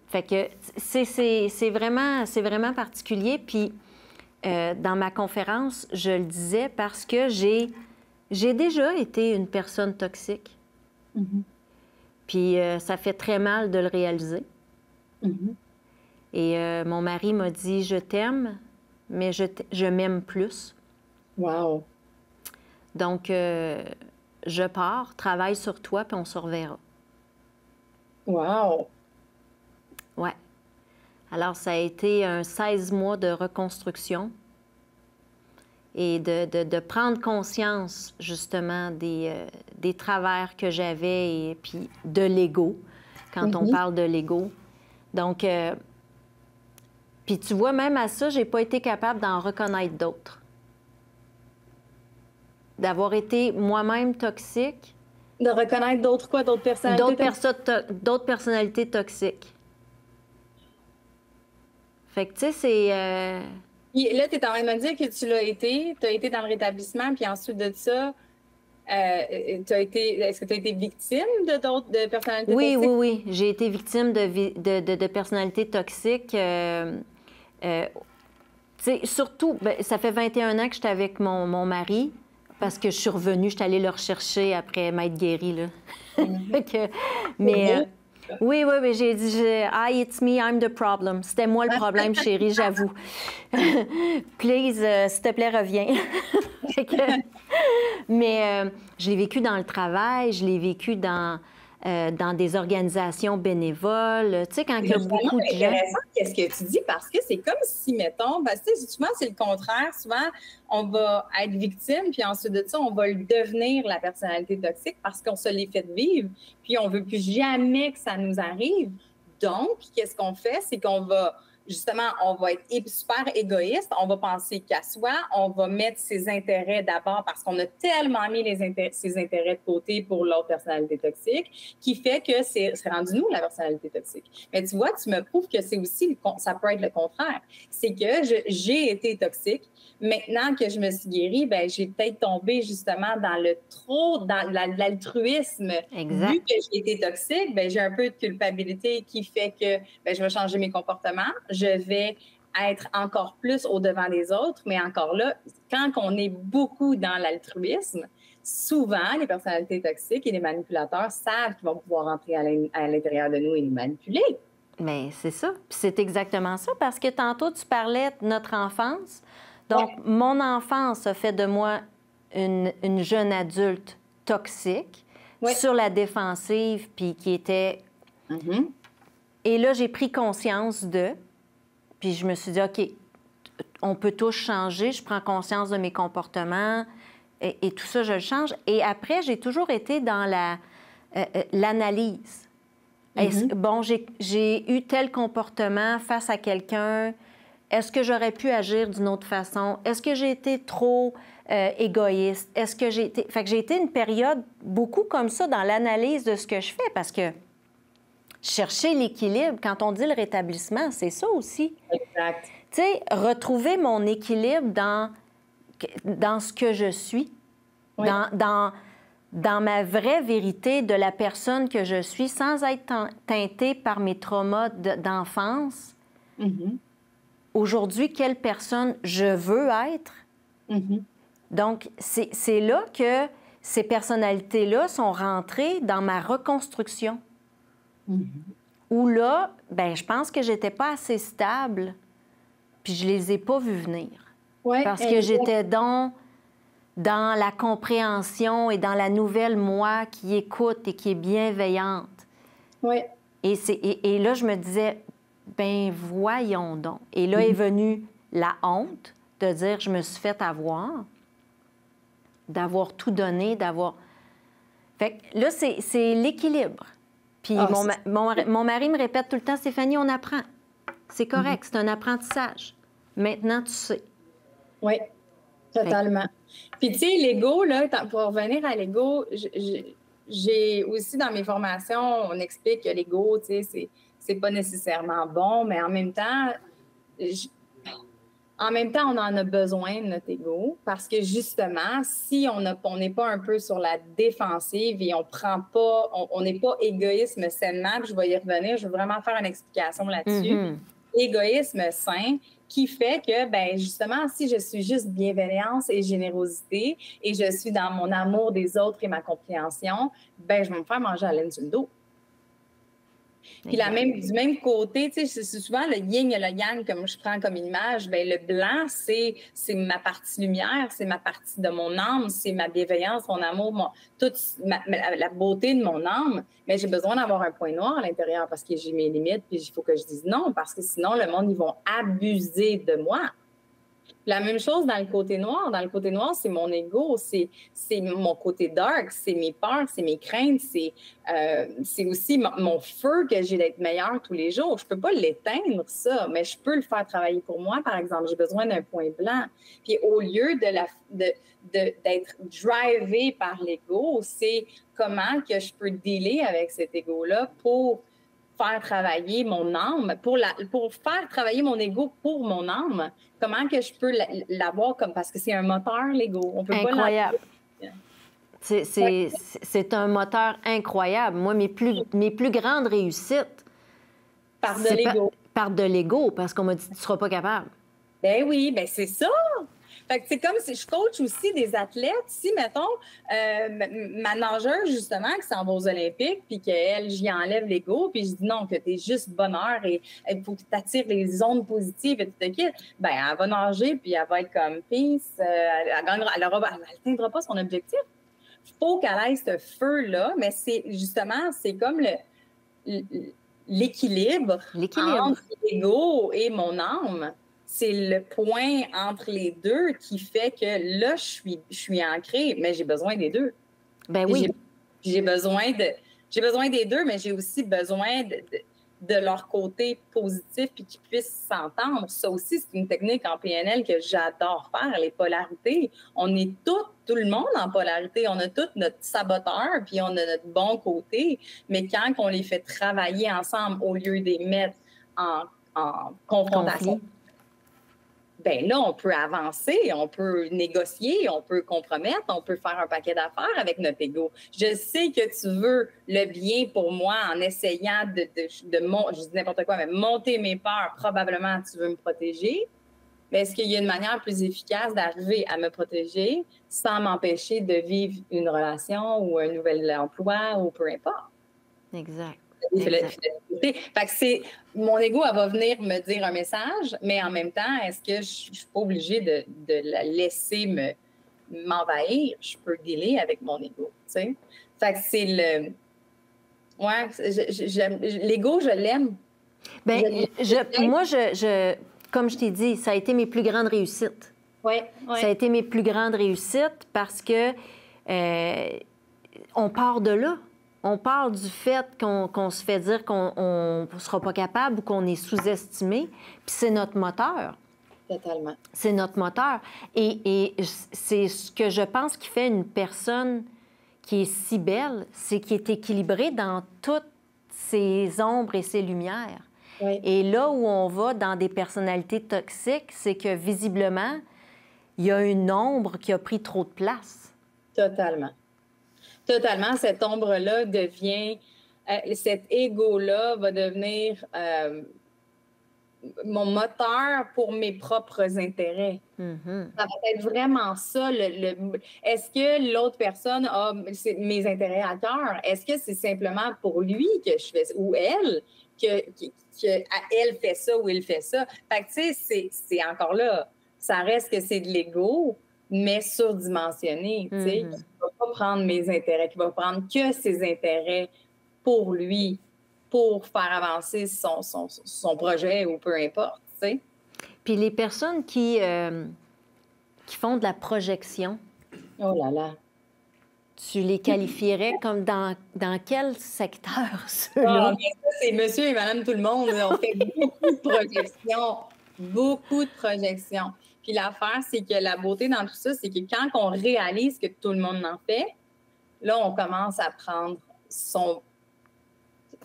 Fait que c'est vraiment particulier. Puis dans ma conférence, je le disais parce que j'ai déjà été une personne toxique. Puis ça fait très mal de le réaliser. Et mon mari m'a dit, je t'aime, mais je m'aime plus. Wow! Donc, je pars, travaille sur toi, puis on se reverra. Wow! Ouais. Alors, ça a été un 16 mois de reconstruction et de prendre conscience, justement, des travers que j'avais et puis de l'ego, quand on parle de l'ego. Donc, puis tu vois, même à ça, j'ai pas été capable d'en reconnaître d'autres. D'avoir été moi-même toxique. De reconnaître d'autres quoi? D'autres personnalités? D'autres personnalités toxiques. Fait que, tu sais, c'est... Là, tu es en train de me dire que tu l'as été, tu as été dans le rétablissement, puis ensuite de ça, est-ce que tu as été victime de personnalités toxiques? Oui. J'ai été victime de personnalités toxiques. Surtout, ça fait 21 ans que j'étais avec mon mari, parce que je suis revenue, je suis allée le rechercher après m'être guérie, là. Mais oui, j'ai dit, it's me, I'm the problem. C'était moi le problème, chérie, j'avoue. Please, s'il te plaît, reviens. Mais je l'ai vécu dans le travail, je l'ai vécu dans des organisations bénévoles. Tu sais, quand il y a beaucoup de gens... Qu'est-ce que tu dis? Parce que c'est comme si, mettons, parce que souvent, c'est le contraire. Souvent, on va être victime, puis ensuite de ça, on va le devenir, la personnalité toxique, parce qu'on se l'est fait vivre, puis on veut plus jamais que ça nous arrive. Donc, qu'est-ce qu'on fait? C'est qu'on va... Justement, on va être super égoïste, on va penser qu'à soi, on va mettre ses intérêts d'abord parce qu'on a tellement mis ses intérêts de côté pour l'autre personnalité toxique qui fait que c'est rendu nous la personnalité toxique. Mais tu vois, tu me prouves que c'est aussi, ça peut être le contraire. C'est que j'ai été toxique. Maintenant que je me suis guérie, ben j'ai peut-être tombé justement dans l'altruisme. Exact. Vu que j'ai été toxique, ben j'ai un peu de culpabilité qui fait que ben, je vais changer mes comportements. Je vais être encore plus au-devant des autres, mais encore là, quand on est beaucoup dans l'altruisme, souvent, les personnalités toxiques et les manipulateurs savent qu'ils vont pouvoir entrer à l'intérieur de nous et nous manipuler. Mais c'est ça. Puis c'est exactement ça, parce que tantôt, tu parlais de notre enfance. Donc, mon enfance a fait de moi une jeune adulte toxique, sur la défensive, puis qui était... Et là, j'ai pris conscience puis je me suis dit, OK, on peut tous changer. Je prends conscience de mes comportements et tout ça, je le change. Et après, j'ai toujours été dans l'analyse. Bon, j'ai eu tel comportement face à quelqu'un. Est-ce que j'aurais pu agir d'une autre façon? Est-ce que j'ai été trop égoïste? Est-ce que j'ai été... Fait que j'ai été une période beaucoup comme ça dans l'analyse de ce que je fais, parce que chercher l'équilibre, quand on dit le rétablissement, c'est ça aussi. Exact. Tu sais, retrouver mon équilibre dans ce que je suis, dans ma vraie vérité de la personne que je suis, sans être teintée par mes traumas d'enfance. aujourd'hui, quelle personne je veux être. Mhm. Donc, c'est là que ces personnalités-là sont rentrées dans ma reconstruction. Mhm. Où là, ben, je pense que j'étais pas assez stable, puis je les ai pas vus venir. Ouais, Parce que exact. j'étais dans la compréhension et dans la nouvelle moi qui écoute et qui est bienveillante. Ouais. Et là, je me disais, ben voyons donc. Et là est venue la honte de dire, je me suis fait avoir, d'avoir tout donné, d'avoir... Fait que là, c'est l'équilibre. Puis Ah, mon mari me répète tout le temps, Stéphanie, on apprend. C'est correct, c'est un apprentissage. Maintenant, tu sais. Oui, totalement. Puis, tu sais, l'ego, là, pour revenir à l'ego, j'ai aussi dans mes formations, on explique que l'ego, tu sais, c'est pas nécessairement bon, mais en même temps, on en a besoin de notre ego parce que justement, si on n'est pas un peu sur la défensive et on prend pas, on n'est pas égoïsme sainement, puis je vais y revenir, je veux vraiment faire une explication là-dessus. Égoïsme sain qui fait que, ben justement, si je suis juste bienveillance et générosité et je suis dans mon amour des autres et ma compréhension, ben je vais me faire manger à laine sur le dos. Puis du même côté, tu sais, c'est souvent le yin et le yang, comme je prends comme image, bien, le blanc, c'est ma partie lumière, c'est ma partie de mon âme, c'est ma bienveillance, mon amour, toute la beauté de mon âme. Mais j'ai besoin d'avoir un point noir à l'intérieur parce que j'ai mes limites, puis il faut que je dise non, parce que sinon, le monde, ils vont abuser de moi. La même chose dans le côté noir. Dans le côté noir, c'est mon ego, c'est mon côté dark, c'est mes peurs, c'est mes craintes, c'est aussi mon feu que j'ai d'être meilleur tous les jours. Je peux pas l'éteindre, ça, mais je peux le faire travailler pour moi, par exemple. J'ai besoin d'un point blanc. Puis au lieu d'être drivé par l'ego, c'est comment que je peux dealer avec cet ego-là pour faire travailler mon âme, pour faire travailler mon ego pour mon âme, comment que je peux l'avoir comme... Parce que c'est un moteur, l'ego. On peut incroyable. Pas c'est un moteur incroyable. Moi, mes plus grandes réussites... Par de l'ego. Par de l'ego, parce qu'on m'a dit, tu ne seras pas capable. Ben oui, ben c'est ça. Fait que c'est comme si je coach aussi des athlètes. Si, mettons, ma nageuse, justement, qui s'en va aux Olympiques, puis qu'elle, j'y enlève l'ego, puis je dis non, que t'es juste bonheur et il faut que tu attires les ondes positives et tout le kit, ben elle va nager, puis elle va être comme peace, elle n'atteindra pas son objectif. Il faut qu'elle ait ce feu-là, mais c'est justement, c'est comme l'équilibre entre l'ego et mon âme. C'est le point entre les deux qui fait que là, je suis ancrée, mais j'ai besoin des deux. Ben oui. J'ai besoin des deux, mais j'ai aussi besoin de leur côté positif puis qu'ils puissent s'entendre. Ça aussi, c'est une technique en PNL que j'adore faire, les polarités. On est tout le monde en polarité. On a tout notre saboteur puis on a notre bon côté, mais quand on les fait travailler ensemble au lieu de les mettre en confrontation, ben là, on peut avancer, on peut négocier, on peut compromettre, on peut faire un paquet d'affaires avec notre ego. Je sais que tu veux le bien pour moi en essayant je dis n'importe quoi, mais monter mes peurs, probablement tu veux me protéger. Mais est-ce qu'il y a une manière plus efficace d'arriver à me protéger sans m'empêcher de vivre une relation ou un nouvel emploi ou peu importe? Exact. Fait que mon ego, elle va venir me dire un message, mais en même temps, est-ce que je suis pas obligée de la laisser m'envahir? Je peux dealer avec mon ego, tu sais? Fait que c'est le... Ouais, l'ego, je l'aime. Bien, moi, comme je t'ai dit, ça a été mes plus grandes réussites. Oui. Ça a été mes plus grandes réussites parce que on part de là. On part du fait qu'on se fait dire qu'on ne sera pas capable ou qu'on est sous-estimé, puis c'est notre moteur. Totalement. C'est notre moteur. Et c'est ce que je pense qui fait une personne qui est si belle, c'est qu'il est équilibré dans toutes ses ombres et ses lumières. Oui. Et là où on va dans des personnalités toxiques, c'est que visiblement, il y a une ombre qui a pris trop de place. Totalement. Totalement, cette ombre-là devient... cet ego-là va devenir mon moteur pour mes propres intérêts. Ça va être vraiment ça. Est-ce que l'autre personne a mes intérêts à cœur? Est-ce que c'est simplement pour lui que je fais ça, ou elle, elle fait ça ou il fait ça? Fait que, tu sais, c'est encore là, ça reste que c'est de l'ego, mais surdimensionné, tu sais, qui ne va pas prendre mes intérêts, qui va prendre que ses intérêts pour lui, pour faire avancer son projet ou peu importe, tu sais. Puis les personnes qui font de la projection, oh là là, tu les qualifierais comme dans quel secteur, ceux-là? ceux-là? C'est monsieur et madame tout le monde. On fait beaucoup de projections. Beaucoup de projections. Puis l'affaire, c'est que la beauté dans tout ça, c'est que quand on réalise que tout le monde en fait, là, on commence à prendre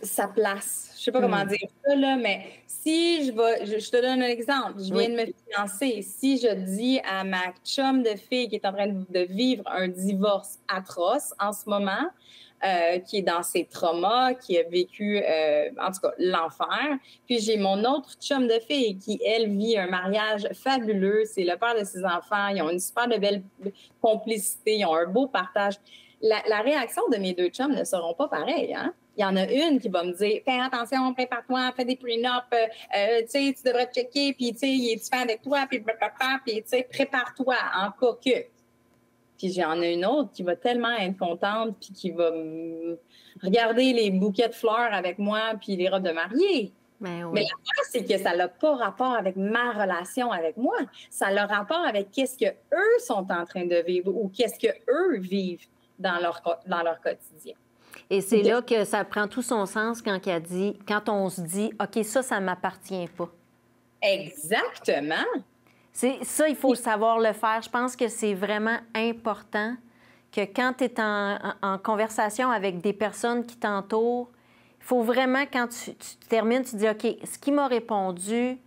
sa place. Je sais pas comment dire ça, là, mais si je te donne un exemple. Je viens de me fiancer. Si je dis à ma chum de fille qui est en train de vivre un divorce atroce en ce moment, qui est dans ses traumas, qui a vécu, en tout cas, l'enfer. Puis j'ai mon autre chum de fille qui, elle, vit un mariage fabuleux. C'est le père de ses enfants. Ils ont une super de belle complicité. Ils ont un beau partage. La réaction de mes deux chums ne seront pas pareilles, hein? Il y en a une qui va me dire « Fais attention, prépare-toi, fais des prenups, tu sais, tu devrais te checker, puis tu sais, il est fan avec toi, puis tu sais, prépare-toi en cas que. » Puis j'en ai une autre qui va tellement être contente, puis qui va regarder les bouquets de fleurs avec moi, puis les robes de mariée. Ben oui. Mais l'affaire, c'est que ça n'a pas rapport avec ma relation avec moi. Ça a rapport avec qu'est-ce qu'eux sont en train de vivre ou qu'est-ce qu'eux vivent dans leur quotidien. Et c'est là que ça prend tout son sens quand on se dit « OK, ça ne m'appartient pas ». Exactement. Ça, il faut savoir le faire. Je pense que c'est vraiment important que quand tu es en conversation avec des personnes qui t'entourent, il faut vraiment, quand tu termines, tu dis « OK, ce qui m'a répondu,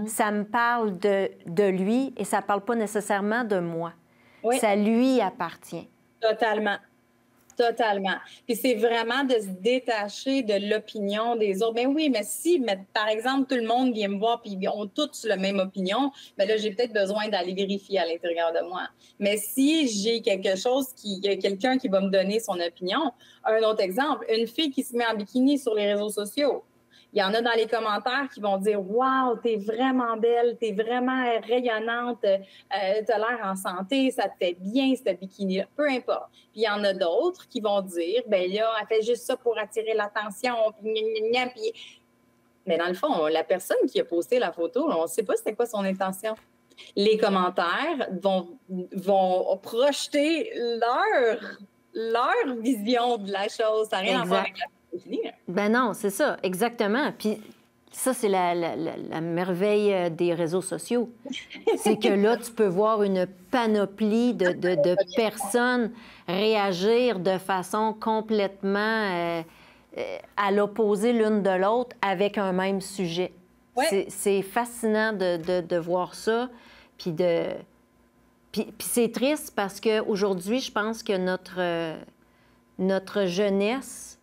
ça me parle de lui et ça ne parle pas nécessairement de moi. Oui. Ça lui appartient. » Totalement. Totalement. Puis c'est vraiment de se détacher de l'opinion des autres. Ben oui, mais si, par exemple, tout le monde vient me voir puis ils ont tous la même opinion, bien là, j'ai peut-être besoin d'aller vérifier à l'intérieur de moi. Mais si j'ai quelque chose il y a quelqu'un qui va me donner son opinion, un autre exemple, une fille qui se met en bikini sur les réseaux sociaux. Il y en a dans les commentaires qui vont dire « Wow, t'es vraiment belle, t'es vraiment rayonnante, t'as l'air en santé, ça te fait bien, ce bikini-là. » Peu importe. Puis il y en a d'autres qui vont dire « Ben là, elle fait juste ça pour attirer l'attention. » Mais dans le fond, la personne qui a posté la photo, on ne sait pas c'était quoi son intention. Les commentaires vont projeter leur vision de la chose. Ça n'a rien à voir avec la ben non, c'est ça, exactement. Puis ça, c'est la merveille des réseaux sociaux. C'est que là, tu peux voir une panoplie de personnes réagir de façon complètement à l'opposé l'une de l'autre avec un même sujet. Ouais. C'est fascinant de voir ça. Puis c'est triste parce qu'aujourd'hui, je pense que notre jeunesse,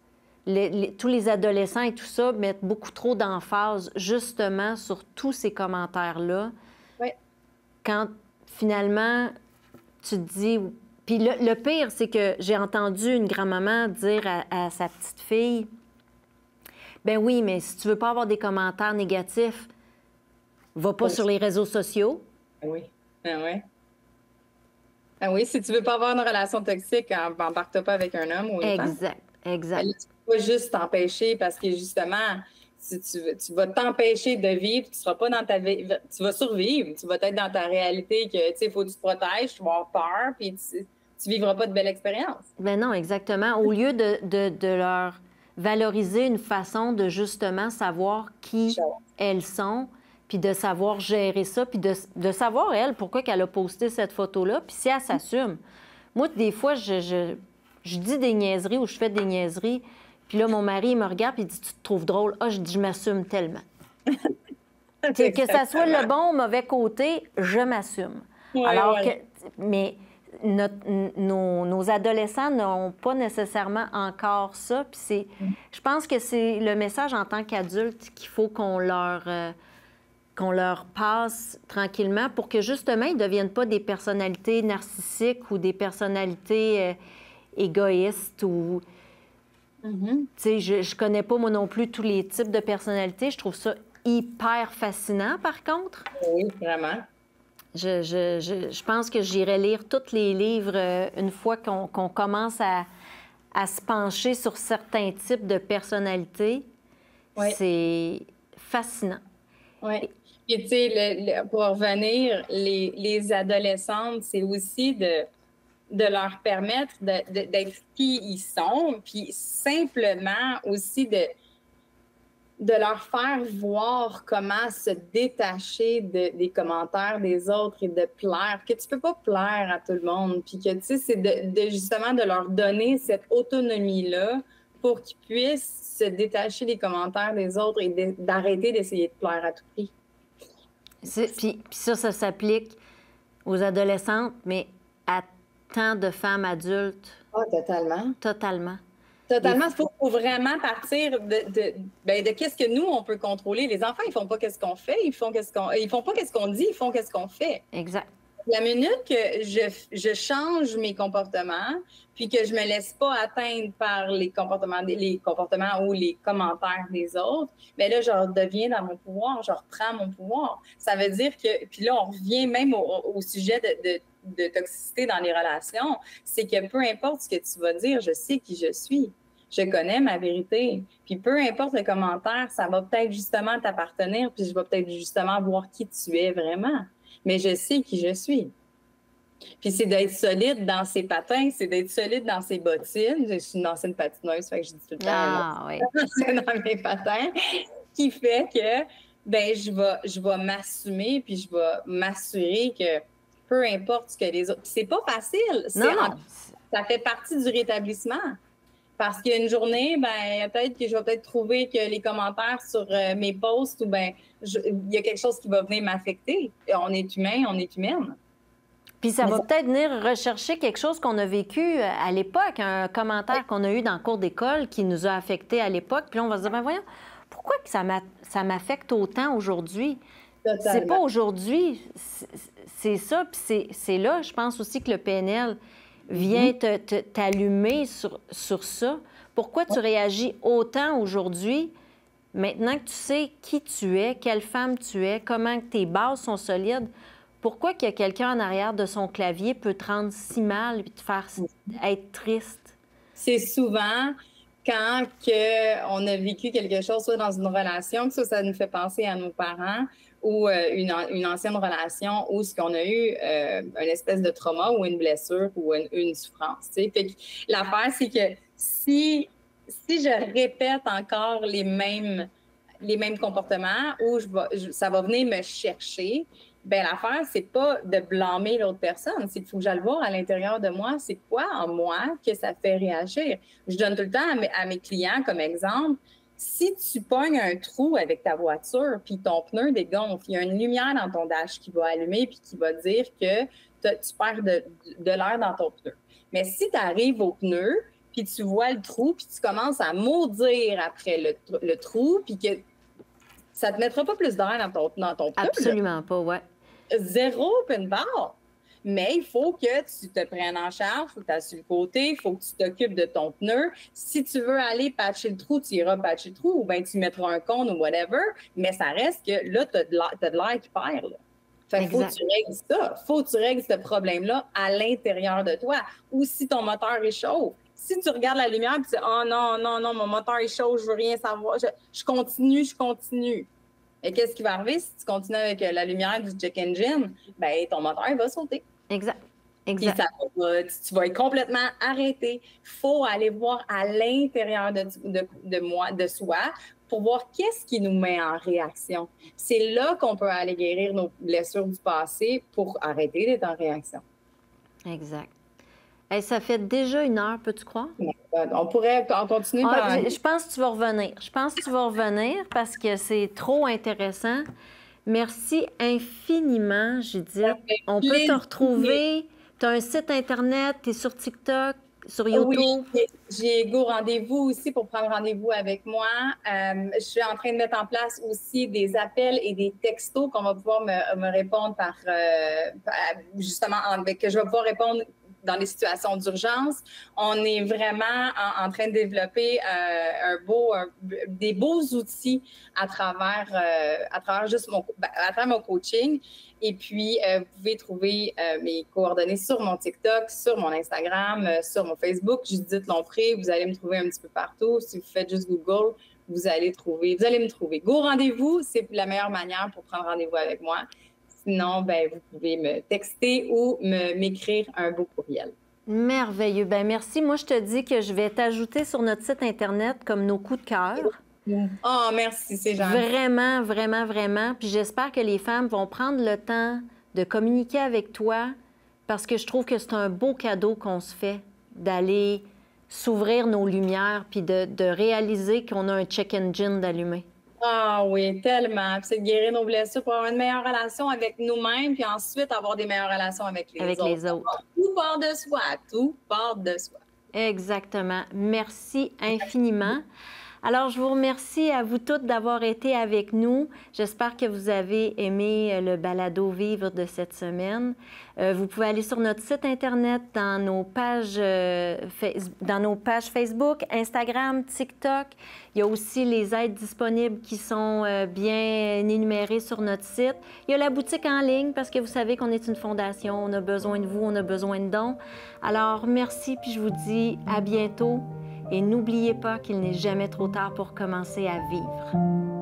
tous les adolescents et tout ça mettent beaucoup trop d'emphase justement sur tous ces commentaires-là. Oui. Quand finalement, tu te dis... Puis le pire, c'est que j'ai entendu une grand-maman dire à sa petite fille, « Ben oui, mais si tu veux pas avoir des commentaires négatifs, va pas sur les réseaux sociaux. » Oui, ben oui. Ben oui, si tu veux pas avoir une relation toxique, embarque-toi pas avec un homme ou une femme. Exact, exact. Ben là, tu peux pas juste t'empêcher parce que justement, si tu vas t'empêcher de vivre, tu seras pas dans ta vie, tu vas survivre, tu vas être dans ta réalité que, tu sais, il faut que tu te protèges, tu vas avoir peur, puis tu vivras pas de belle expérience. Ben non, exactement. Au lieu de leur valoriser une façon de justement savoir qui elles sont, puis de savoir gérer ça, puis de savoir, elle, pourquoi qu'elle a posté cette photo-là, puis si elle s'assume. Moi, des fois, je dis des niaiseries ou je fais des niaiseries, puis là, mon mari, il me regarde, puis il dit « Tu te trouves drôle? » Ah, je dis « Je m'assume tellement. » Que ça soit le bon ou le mauvais côté, je m'assume. Ouais, Alors ouais. Mais nos adolescents n'ont pas nécessairement encore ça, puis je pense que c'est le message en tant qu'adulte qu'il faut qu'on leur qu'on leur passe tranquillement pour que, justement, ils ne deviennent pas des personnalités narcissiques ou des personnalités égoïstes ou... Tu sais, je connais pas, moi non plus, tous les types de personnalités. Je trouve ça hyper fascinant, par contre. Oui, vraiment. Je pense que j'irai lire tous les livres une fois qu'on commence à se pencher sur certains types de personnalités. Oui. C'est fascinant. Oui. Et tu sais, pour revenir, les adolescentes, c'est aussi de leur permettre d'être qui ils sont, puis simplement aussi de leur faire voir comment se détacher des commentaires des autres et de plaire, que tu peux pas plaire à tout le monde, puis que, tu sais, c'est justement de leur donner cette autonomie-là pour qu'ils puissent se détacher des commentaires des autres et d'arrêter d'essayer de plaire à tout prix. Puis ça s'applique aux adolescentes, mais à tant de femmes adultes. Ah, totalement. Totalement. Totalement. Il faut vraiment partir de qu'est-ce que nous, on peut contrôler. Les enfants, ils font pas qu'est-ce qu'on fait, ils font pas qu'est-ce qu'on dit, ils font qu'est-ce qu'on fait. Exact. La minute que je change mes comportements, puis que je me laisse pas atteindre par les comportements ou les commentaires des autres, bien là, je redeviens dans mon pouvoir, je reprends mon pouvoir. Ça veut dire que, puis là, on revient même au sujet de toxicité dans les relations, c'est que peu importe ce que tu vas dire, je sais qui je suis. Je connais ma vérité. Puis peu importe le commentaire, ça va peut-être justement t'appartenir, puis je vais peut-être justement voir qui tu es vraiment. Mais je sais qui je suis. Puis c'est d'être solide dans ses patins, c'est d'être solide dans ses bottines. Je suis une ancienne patineuse, fait que je dis tout le temps dans mes patins, qui fait que ben je vais m'assumer, puis je vais m'assurer que peu importe ce que les autres... C'est pas facile. Ça fait partie du rétablissement. Parce qu'une journée, ben peut-être que je vais peut-être trouver que les commentaires sur mes posts, ou ben il y a quelque chose qui va venir m'affecter. On est humain, on est humaine. Puis ça va peut-être venir rechercher quelque chose qu'on a vécu à l'époque, un commentaire qu'on a eu dans le cours d'école qui nous a affectés à l'époque. Puis là, on va se dire, ben voyons, pourquoi que ça m'affecte autant aujourd'hui? C'est pas aujourd'hui, c'est ça. Puis c'est là, je pense aussi que le PNL vient t'allumer sur ça. Pourquoi tu réagis autant aujourd'hui, maintenant que tu sais qui tu es, quelle femme tu es, comment tes bases sont solides? Pourquoi qu'il y a quelqu'un en arrière de son clavier peut te rendre si mal et te faire être triste? C'est souvent quand on a vécu quelque chose, soit dans une relation, que ça nous fait penser à nos parents, ou une ancienne relation où ce qu'on a eu une espèce de trauma ou une blessure ou une souffrance. Fait que l'affaire, c'est que si je répète encore les mêmes comportements ou ça va venir me chercher, ben l'affaire, c'est pas de blâmer l'autre personne, c'est qu'il faut que j'aille voir à l'intérieur de moi, c'est quoi en moi que ça fait réagir. Je donne tout le temps à mes clients comme exemple, si tu pognes un trou avec ta voiture puis ton pneu dégonfle, il y a une lumière dans ton dash qui va allumer puis qui va dire que tu perds de l'air dans ton pneu. Mais si tu arrives au pneu puis tu vois le trou puis tu commences à maudire après le trou puis que ça te mettra pas plus d'air dans ton pneu. Absolument pas, ouais. Zéro open bar. Mais il faut que tu te prennes en charge, il faut que tu ailles sur le côté, il faut que tu t'occupes de ton pneu. Si tu veux aller patcher le trou, tu iras patcher le trou ou bien tu mettras un cône ou whatever. Mais ça reste que là, tu as de l'air qui perd. Là. Fait qu'il faut que tu règles ça. Il faut que tu règles ce problème-là à l'intérieur de toi. Ou si ton moteur est chaud. Si tu regardes la lumière et tu dis « Oh non, non, non, mon moteur est chaud, je veux rien savoir. Je continue. » Et qu'est-ce qui va arriver si tu continues avec la lumière du check engine? Bien, ton moteur va sauter. Exact. Puis tu vas être complètement arrêté. Il faut aller voir à l'intérieur de soi pour voir qu'est-ce qui nous met en réaction. C'est là qu'on peut aller guérir nos blessures du passé pour arrêter d'être en réaction. Exact. Hey, ça fait déjà 1 heure, peux-tu croire? On pourrait en continuer. Je pense que tu vas revenir. Parce que c'est trop intéressant. Merci infiniment, Judith. On peut te retrouver. Tu as un site Internet, tu es sur TikTok. sur Oui, YouTube? j'ai Go Rendez-vous aussi pour prendre rendez-vous avec moi. Je suis en train de mettre en place aussi des appels et des textos qu'on va pouvoir me répondre justement, que je vais pouvoir répondre dans des situations d'urgence. On est vraiment en train de développer des beaux outils à travers juste à travers mon coaching. Et puis, vous pouvez trouver mes coordonnées sur mon TikTok, sur mon Instagram, sur mon Facebook, Judith Lompré. Vous allez me trouver un petit peu partout. Si vous faites juste Google, vous allez me trouver. Go Rendez-vous, c'est la meilleure manière pour prendre rendez-vous avec moi. Sinon, ben, vous pouvez me texter ou m'écrire un beau courriel. Merveilleux. Ben merci. Moi, je te dis que je vais t'ajouter sur notre site Internet comme nos coups de cœur. Oh, merci, c'est gentil. Vraiment, vraiment, vraiment. Puis j'espère que les femmes vont prendre le temps de communiquer avec toi parce que je trouve que c'est un beau cadeau qu'on se fait d'aller s'ouvrir nos lumières puis de réaliser qu'on a un check engine d'allumé. Ah oui, tellement. Puis c'est de guérir nos blessures pour avoir une meilleure relation avec nous-mêmes, puis ensuite avoir des meilleures relations avec les autres. Tout part de soi, tout part de soi. Exactement. Merci infiniment. Alors, je vous remercie à vous toutes d'avoir été avec nous. J'espère que vous avez aimé le balado Vivre de cette semaine. Vous pouvez aller sur notre site Internet, dans nos pages Facebook, Instagram, TikTok. Il y a aussi les aides disponibles qui sont bien énumérées sur notre site. Il y a la boutique en ligne parce que vous savez qu'on est une fondation. On a besoin de vous, on a besoin de dons. Alors, merci, puis je vous dis à bientôt. Et n'oubliez pas qu'il n'est jamais trop tard pour commencer à vivre.